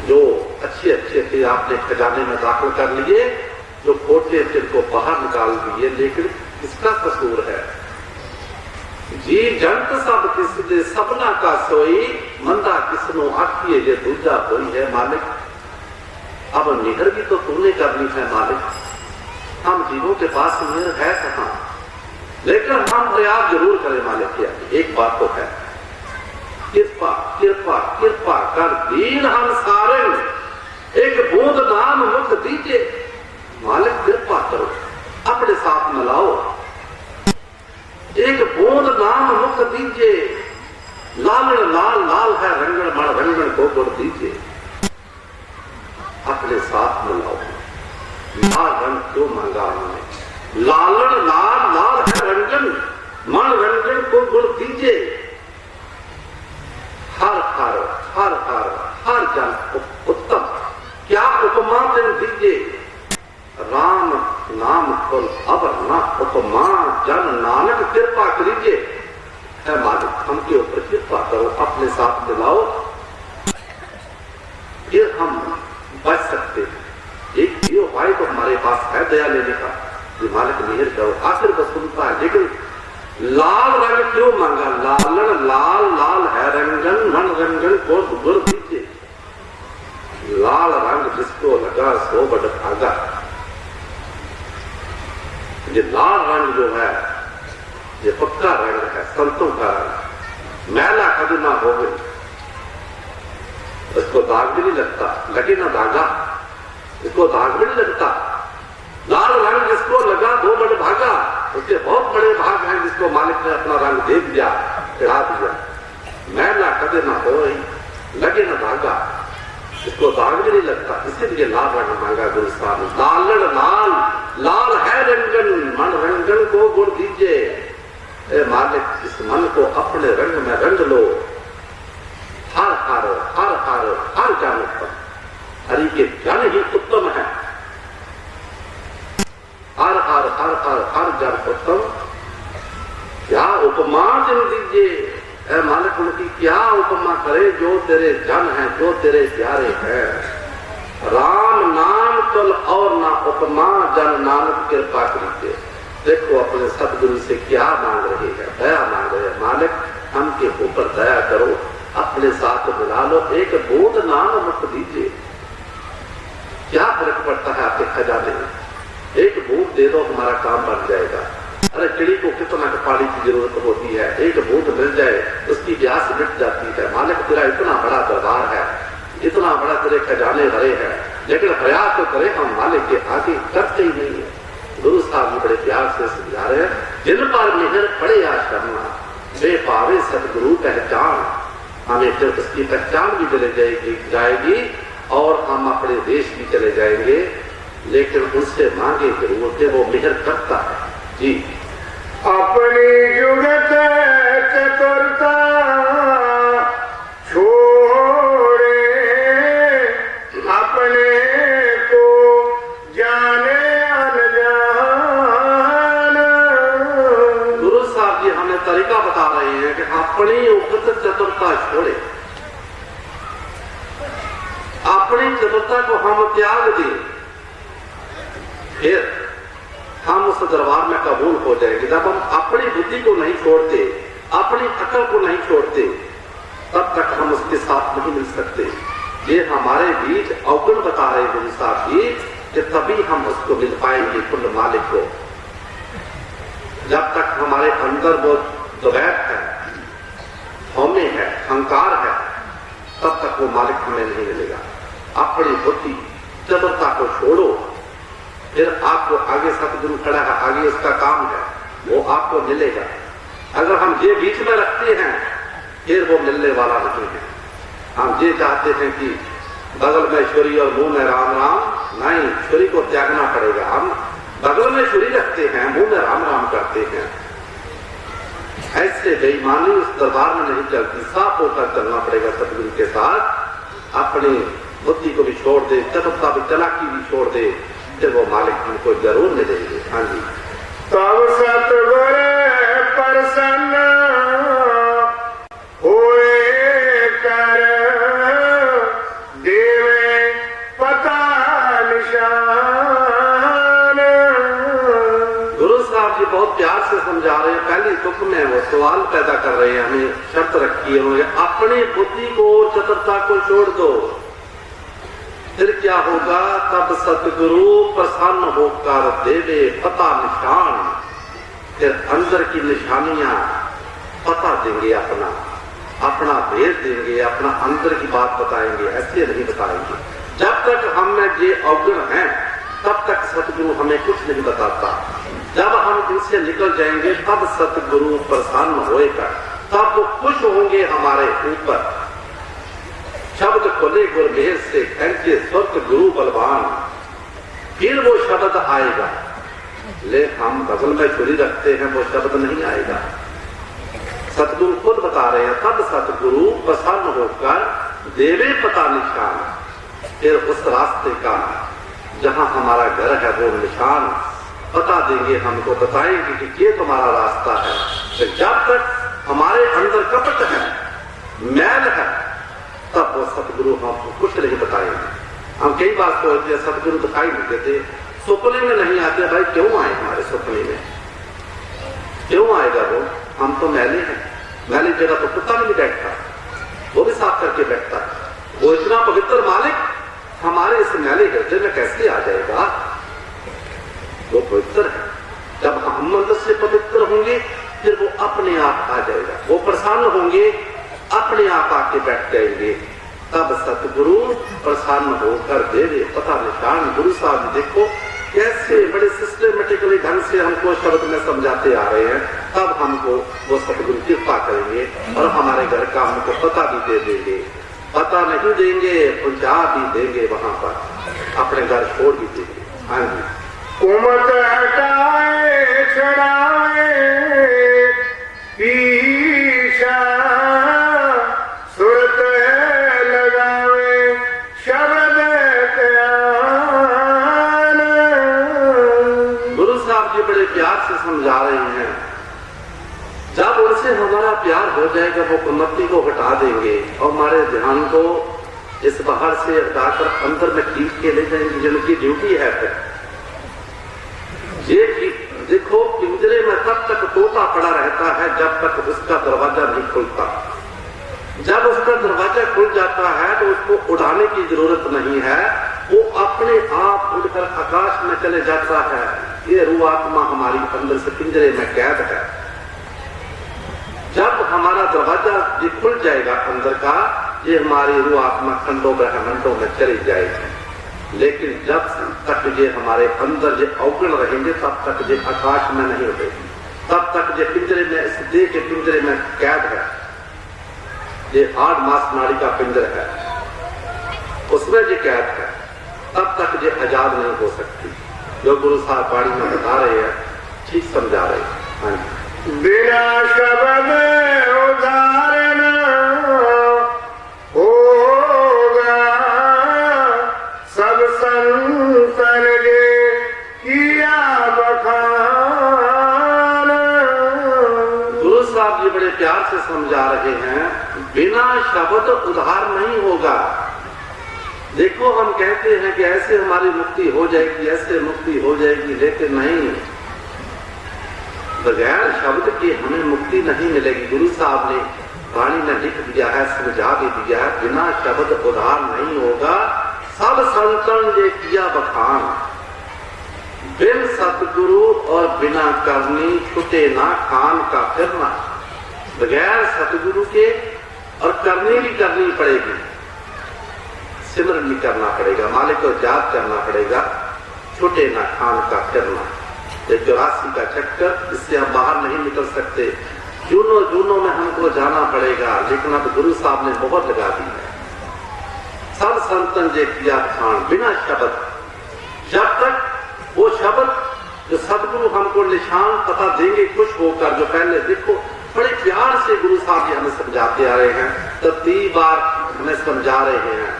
[SPEAKER 2] जो अच्छे अच्छे थे आपने खजाने में दाखिल कर लिए, जो खोटे थे को बाहर निकाल दिए, लेकिन इसका कसूर है जी जंत सब किस दे सपना का सोई, मंदा किसनो आखिए ये दूजा कोई है। मालिक अब निहर भी तो तुमने करनी है मालिक, हम जीवों के पास निहर है कहां, लेकिन हम प्रयास जरूर करें मालिक किया। एक बात तो है, कृपा कृपा कृपा कर दीन हम सारे, एक बूंद नाम मुख दीजिए। मालिक कृपा करो, अपने साथ मिलाओ, एक बूंद नाम मुख दीजिए। लाल लाल लाल है रंगण मण रंगण को गुड़ दीजिए, अपने साथ मिलाओ। लाल रंग क्यों मांगा हमने, लालन लाल लाल है रंगन मण रंगन को गुड़ दीजिए। हर हर हर हर हर जन उत्तम, क्या उपमा दिन दीजिए। राम नाम कुल अब न उपमा, जन नानक कृपा करीजिए। है मालिक हमके ऊपर कृपा करो, अपने साथ मिलाओ, फिर हम बच सकते हैं। एक ये उपाय तो हमारे पास है दया लेने का, मालिक मेहर करो। आखिर बस सुनता है, लेकिन लाल रंग क्यों मांगा, लालन लाल लाल है रंगन मन रंगन को गुर दीजिए। लाल रंग जिसको लगा सो बड़ भागा। ये लाल रंग जो है ये पक्का रंग है, संतों का रंग, मैला कभी ना हो गई, इसको दाग भी नहीं लगता, लगे ना दागा, इसको दाग भी नहीं लगता। लाल रंग जिसको लगा दो बड़ भागा, उसके बहुत बड़े भाग हैं जिसको मालिक ने अपना रंग दे दिया, चढ़ा दिया। मैला कभी ना हो, लगे ना धागा, इसको दाग भी नहीं लगता, इसीलिए लाल रंग मांगा गुरु साहब ने। लाल लाल लाल है रंगन, मन रंगन को गुण दीजिए, ए मालिक इस मन को अपने रंग में रंग लो। हर हर हर हर हर ज्ञान उत्तम, हरि के ज्ञान ही उत्तम है। हर हर हर हर हर ज्ञान उत्तम, क्या उपमा जिन दीजिए, ऐ मालिक उनकी क्या उपमा करे जो तेरे जन हैं, जो तेरे प्यारे हैं। राम नाम तुल और ना उपमा, जन नानक कृपा कीजिए। देखो अपने सदगुरु से क्या मांग रहे हैं, दया मांग रहे हैं। मालिक हमके ऊपर दया करो, अपने साथ मिला लो, एक बूंद नाम मुख दीजिए। क्या फर्क पड़ता है आपके खजाने में, एक बूंद दे दो हमारा काम बन जाएगा। अरे चिड़ी को कितना पानी की जरूरत होती है, एक बूंद मिल जाए उसकी प्यास मिट जाती है। मालिक तेरा इतना बड़ा दरबार है, इतना बड़ा तेरे खजाने भरे हैं, लेकिन प्रयास तो करे हम मालिक के आगे करते ही नहीं है। गुरु साहब जी बड़े प्यार से समझा रहे हैं, जिन पर मेहर पड़े आज करना, वे पावे सदगुरु पहचान। हमें फिर उसकी पहचान भी चले जाएगी और हम अपने देश भी चले जाएंगे, लेकिन उनसे मांगे जरूर थे, वो मेहर करता है जी।
[SPEAKER 1] अपनी जुगत चतुरता छोड़े, अपने को जाने अनजान।
[SPEAKER 2] गुरु साहब जी हमें तरीका बता रहे हैं कि अपनी जुगत चतुरता छोड़े, अपनी चतुरता को हम त्याग दें, फिर हम उस दरबार में कबूल हो जाएंगे। जब हम अपनी बुद्धि को नहीं छोड़ते, अपनी अकल को नहीं छोड़ते, तब तक हम उसके साथ नहीं मिल सकते। ये हमारे बीच अवगुण बता रहे गुरु साहब जी कि तभी हम उसको मिल पाएंगे कुल मालिक को। जब तक हमारे अंदर वो द्वैत है, हौमे है, अहंकार है, तब तक वो मालिक हमें नहीं मिलेगा। अपनी बुद्धि चतुरता को छोड़ो, फिर आपको आगे सतगुरु खड़ा है, आगे उसका काम है, वो आपको मिलेगा। अगर हम ये बीच में रखते हैं, फिर वो मिलने वाला नहीं है। हम ये चाहते हैं कि बगल में छुरी और मुंह में राम राम, नहीं, छुरी को त्यागना पड़ेगा। हम बगल में छुरी रखते हैं, मुंह में राम राम करते हैं। ऐसे बेईमानी उस दरबार में नहीं चलती, साफ होकर चलना पड़ेगा सतगुरु के साथ। अपनी बुद्धि को भी छोड़ दे, चतुरता भी, चालाकी भी छोड़ दे, वो मालिक हमको जरूर मिलेंगे। हाँ जी।
[SPEAKER 1] तब सतगुर प्रसन्न होए कर, देवे पता निशान।
[SPEAKER 2] गुरु साहब जी बहुत प्यार से समझा रहे हैं। पहली तुक में वो सवाल पैदा कर रहे हैं, हमें शर्त रखी है, अपनी बुद्धि को, चतुरता को छोड़ दो, फिर क्या होगा। तब सतगुरु प्रसन्न होकर देवे पता निशान, फिर अंदर की निशानियां पता देंगे, अपना भेद देंगे, अपना अंदर की बात बताएंगे। ऐसे नहीं बताएंगे। जब तक हम में ये अवगुण हैं, तब तक सतगुरु हमें कुछ नहीं बताता। जब हम इनसे निकल जाएंगे, तब सतगुरु प्रसन्न होएगा, तब वो खुश होंगे हमारे ऊपर। शब्द खोले गुर मेहर से, कंचे स्वर्ग गुरु बलवान, फिर वो शब्द आएगा। ले हम बगल में छुरी रखते हैं, वो शब्द नहीं आएगा। सतगुरु खुद बता रहे हैं, तब सतगुरु प्रसन्न होकर देवे पता निशान, फिर उस रास्ते का जहां हमारा घर है वो निशान बता देंगे, हमको बताएंगे कि ये तुम्हारा रास्ता है। तो जब तक हमारे अंदर कपट है, मैल है, तब वो सतगुरु हमको कुछ नहीं बताएंगे। हम कई बार सोचते हैं सतगुरु दिखाई नहीं देते, सपने में नहीं आते। भाई क्यों आए हमारे सपने में, क्यों आएगा वो? हम तो मैले हैं, मैले जगह तो कुत्ता नहीं बैठता, वो भी साफ करके बैठता है। वो इतना पवित्र मालिक हमारे इस मैले हृदय में कैसे आ जाएगा? वो पवित्र है। जब हम अंदर से पवित्र होंगे फिर वो अपने आप आ जाएगा। वो प्रसन्न होंगे, अपने आप आके बैठ जाएंगे। तब सतगुरु प्रसन्न होकर दे दे पता निशान। गुरु साहब देखो कैसे बड़े सिस्टमेटिकली ढंग से हमको शब्द में समझाते आ रहे हैं। तब हमको वो सतगुरु कृपा करेंगे और हमारे घर का हमको पता भी दे देंगे। पता नहीं देंगे, पहुंचा भी देंगे, वहां पर अपने घर छोड़ भी देंगे। हाँ जी।
[SPEAKER 1] कुमत हटाए छड़ाए ईशा, सुरत लगावे शब्द ज्ञान।
[SPEAKER 2] गुरु साहब जी बड़े प्यार से समझा रहे हैं। जब उनसे हमारा प्यार हो जाएगा वो कुमति को हटा देंगे और हमारे ध्यान को इस बाहर से हटाकर अंदर में खींच के ले जाएंगे, जिनकी ड्यूटी है। फिर ये देखो पिंजरे में तब तक तोता पड़ा रहता है जब तक उसका दरवाजा नहीं खुलता। जब उसका दरवाजा खुल जाता है तो उसको उड़ाने की जरूरत नहीं है, वो अपने आप उड़कर आकाश में चले जाता है। ये रूह आत्मा हमारी अंदर से पिंजरे में कैद है। जब हमारा दरवाजा ये खुल जाएगा अंदर का, ये हमारी रूह आत्मा खंडों ब्रह्मांडों में चली जाएगी। लेकिन जब तक ये हमारे अंदर ये अवगुण रहेंगे तब तक ये आकाश में नहीं उठेगी। तब तक ये पिंजरे में, इस देह के पिंजरे में कैद है। ये हार्ड मांस नाड़ी का पिंजर है, उसमें ये कैद है। तब तक ये आजाद नहीं हो सकती। जो गुरु साहब वाणी में बता रहे हैं ठीक समझा रहे हैं। हाँ जी।
[SPEAKER 1] बिना शब्द उदाहरण होगा सब संतन जे किया बखान।
[SPEAKER 2] गुरु साहब जी बड़े प्यार से समझा रहे हैं, बिना शब्द उद्धार नहीं होगा। देखो हम कहते हैं कि ऐसे हमारी मुक्ति हो जाएगी, ऐसे मुक्ति हो जाएगी, लेकिन नहीं, बगैर शब्द के हमें मुक्ति नहीं मिलेगी। गुरु साहब ने वाणी में लिख दिया है, समझा भी दिया है, बिना शब्द उद्धार नहीं होगा सब संतन ये किया बखान। बिन सतगुरु और बिना करनी छुटे ना खान का फिरना। बगैर सतगुरु के और करनी भी करनी पड़ेगी, सिमरन भी करना पड़ेगा, मालिक को याद करना पड़ेगा, छुटे ना खान का फिरना। 84 का चक्कर, इससे हम बाहर नहीं निकल सकते। जूनों में हमको जाना पड़ेगा, लेकिन अब गुरु साहब ने मोहर लगा दी है। सब संतन जे किया खान बिना शब्द। जब तक वो शब्द जो सदगुरु हमको निशान पता देंगे खुश होकर, जो पहले देखो बड़े प्यार से गुरु साहब जी हमें समझाते आ रहे हैं, तो 3 बार हमें समझा रहे हैं।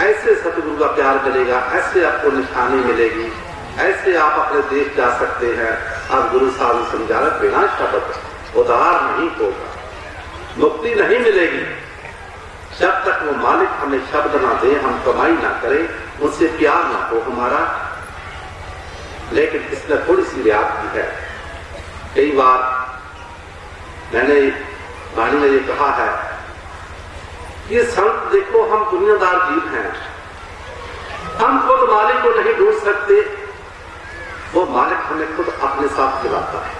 [SPEAKER 2] ऐसे सतगुरु का प्यार मिलेगा, ऐसे आपको निशानी मिलेगी, ऐसे आप अपने देश जा सकते हैं। अब गुरु साहब समझा रहे बिना शब्द उद्धार नहीं होगा, मुक्ति नहीं मिलेगी जब तक वो मालिक हमें शब्द ना दे, हम कमाई ना करें, उससे प्यार ना हो हमारा। लेकिन इसमें थोड़ी सी रियायत भी है। कई बार मैंने वाणी में ये कहा है कि संत देखो हम दुनियादार जीव हैं, हम खुद मालिक को नहीं ढूंढ सकते, वो मालिक हमें खुद अपने साथ खिलाता है।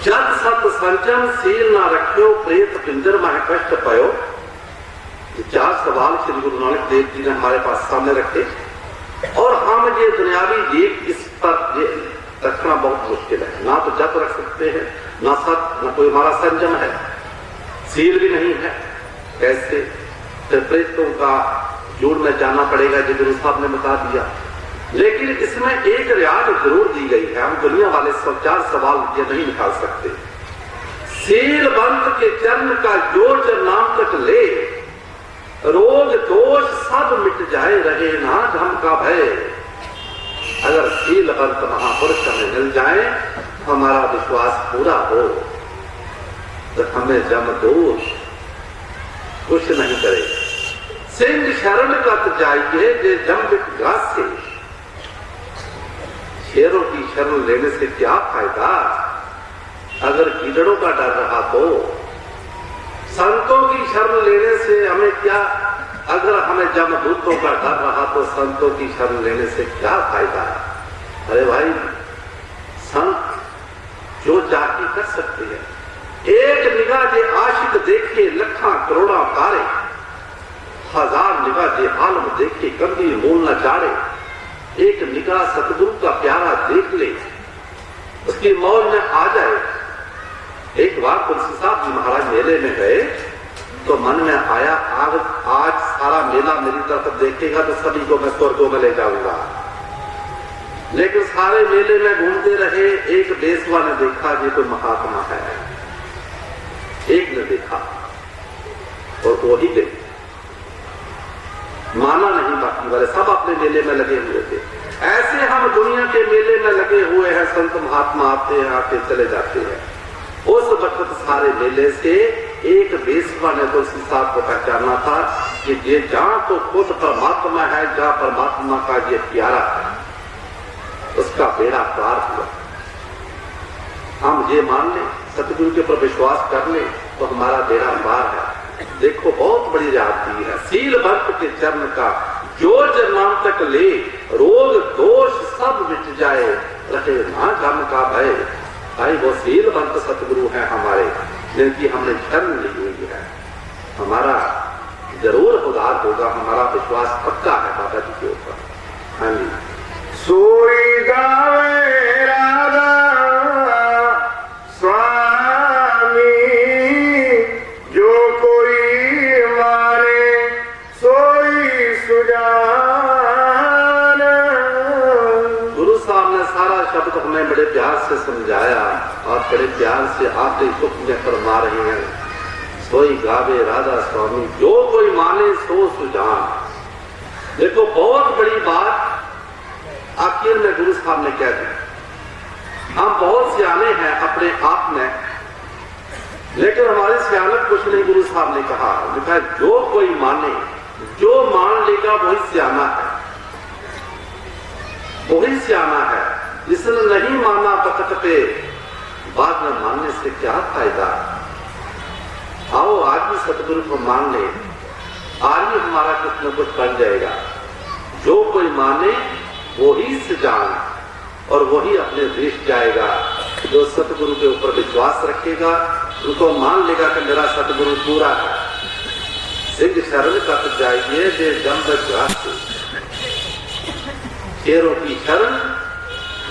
[SPEAKER 2] जब सत संचम सील ना रखियो प्रेत पिंजर में कष्ट पायो। 4 सवाल श्री गुरु नानक देव जी ने हमारे पास सामने रखे, और हम ये दुनियावी जीव इस पर ये रखना बहुत मुश्किल है। ना तो जप रख सकते हैं, ना सत, ना कोई हमारा संयम है, सील भी नहीं है। कैसे? तो प्रेतों का जोड़ में जाना पड़ेगा, जो गुरु साहब ने बता दिया। लेकिन इसमें एक रियायत जरूर दी गई है, हम दुनिया वाले 4 सवाल ये नहीं निकाल सकते। सील बंद के चरण का जोर नाम तक ले, रोग दोष सब मिट जाए, रहे ना धम का भय। अगर सीलबंत महापुरुष हमें मिल जाए, हमारा विश्वास पूरा हो, तो हमें जम दोष कुछ नहीं करे। सिंह शरण कत जाइए जे जम्बित ग्रास से। शेरों की शरण लेने से क्या फायदा, अगर कीड़ों का डर रहा तो। संतों की शरण लेने से हमें क्या अगर हमें जमदूतों का डर रहा तो संतों की शरण लेने से क्या फायदा है? अरे भाई, संत जो चाहती कर सकते हैं। एक निगाह जे आशिक देखे लखा करोड़ा तारे, हजार निगाह जे आलम देखे कभी मूल न चाड़े। एक निगाह सतगुरु का प्यारा देख ले, उसकी मौज में आ जाए। एक बार तुलसी साहब जी महाराज मेले में गए तो मन में आया आज सारा मेला मेरी तरफ देखेगा तो सभी को मैं स्वर्गों में ले जाऊंगा। लेकिन सारे मेले में घूमते रहे, एक बेसवा ने देखा ये कोई महात्मा है, एक ने देखा और वो ही गई, माना नहीं। बाकी वाले सब अपने मेले में लगे हुए थे। ऐसे हम दुनिया के मेले में लगे हुए हैं, संत महात्मा आते हैं, आके चले जाते हैं। उस वक्त सारे मेले से एक बेसवा ने तुलसी साहब को पहचाना था कि ये जहां तो खुद परमात्मा है, जहां परमात्मा का ये प्यारा है, उसका बेड़ा पार हुआ। हम ये मान लें, सतगुरु के ऊपर विश्वास कर लें तो हमारा बेड़ा पार है। देखो बहुत बड़ी रात दी है, सील भक्त के चरण का जो जन्म तक ले, रोग दोष सब मिट जाए, रहे ना जम का भय। भाई वो सील भक्त सतगुरु है हमारे, जिनकी हमने शरण ली हुई है। हमारा जरूर उद्धार होगा, हमारा विश्वास पक्का है बाबा जी के ऊपर। हाँ जी।
[SPEAKER 1] सोई गावे राधा स्वामी, जो कोई माने सोई सुजान।
[SPEAKER 2] गुरु साहब ने सारा शब्द हमें बड़े प्यार से समझाया और बड़े प्यार से आपके सुख में फरमा रहे हैं। सोई गावे राधा स्वामी, जो कोई माने सो सुजान। देखो बहुत बड़ी बात आखिर में गुरु साहब ने क्या दिया। हम बहुत सियाने हैं अपने आप में, लेकिन हमारे सियानत कुछ नहीं। गुरु साहब ने कहा, लिखा जो कोई माने, जो मान लेगा वही सियाना है, वही सियाना है। जिसने नहीं माना वक्त पे, बाद में मानने से क्या फायदा। आओ आज भी सतगुरु को मान ले, आज ही हमारा कुछ न कुछ बन जाएगा। जो कोई माने वही सजान और वही अपने देश जाएगा। जो सतगुरु के ऊपर विश्वास रखेगा, उनको मान लेगा कि मेरा सतगुरु पूरा है। सिंह शरण कत जाइए जे जम शेरों की शरण।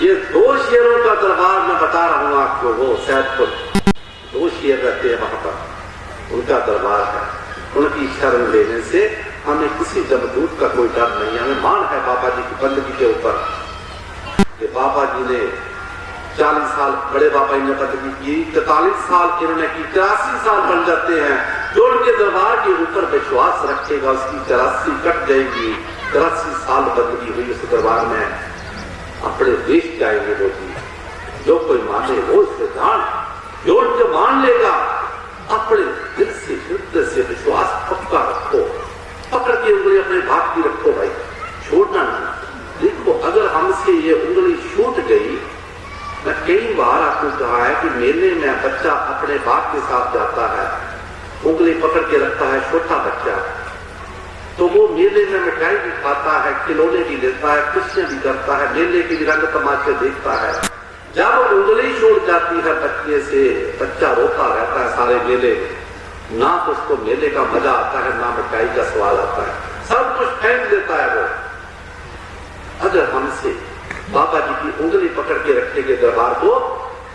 [SPEAKER 2] ये दो शेरों का दरबार में बता रहा हूं आपको, वो सैदपुर 2 शेर रहते हैं वहां पर, उनका दरबार है। उनकी शरण लेने से हमें किसी जमदूत का कोई डर नहीं। हमें मान है बाबा जी की बंदगी के ऊपर कि बाबा जी ने 40 साल, बड़े बाबा जी ने बंदगी की, 43 साल इन्होंने की, 83 साल बन जाते हैं। जो उनके दरबार के ऊपर विश्वास रखेगा उसकी 84 कट जाएगी। 83 साल बंदगी हुई उस दरबार में, अपने देश जाएंगे वो जी। जो कोई माने वो उससे जान, जो उनके मान लेगा, अपने दिल से हृदय से विश्वास पक्का रखो, पकड़ के उंगली अपने भाग की रखो भाई, छोड़ना नहीं। देखो अगर हमसे ये उंगली छूट गई, मैं कई बार आपको कहा है कि मेले में बच्चा अपने बाप के साथ जाता है, उंगली पकड़ के रखता है, छोटा बच्चा, तो वो मेले में मिठाई भी खाता है, खिलौने भी लेता है, खुशियां भी करता है, मेले की भी रंग तमाशे देखता है। जब उंगली छूट जाती है बच्चे से, बच्चा रोता रहता है सारे मेले में, ना तो उसको मेले का मजा आता है, ना मिठाई का स्वाद आता है, सब कुछ फेंक देता है वो। अगर हमसे बाबा जी की उंगली पकड़ के रखेंगे दरबार को,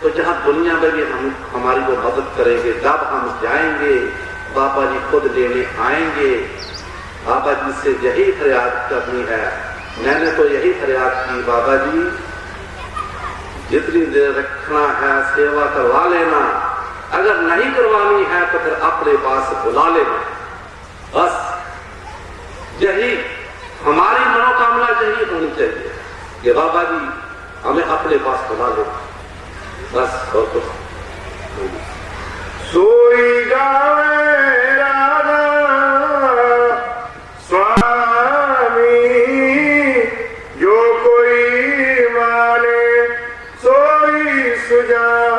[SPEAKER 2] तो जहां दुनिया में भी हम हमारी वो मदद करेंगे। जब हम जाएंगे बाबा जी खुद लेने आएंगे। बाबा जी से यही फरियाद करनी है। मैंने तो यही फरियाद की, बाबा जी जितनी देर रखना है सेवा करवा लेना, अगर नहीं करवानी है तो फिर अपने पास बुला लेना। बस यही हमारी मनोकामना यही होनी चाहिए कि बाबा जी हमें अपने पास बुला लेना, बस और कुछ।
[SPEAKER 1] सोई गावे राधा स्वामी, जो कोई माने सोई सुजान।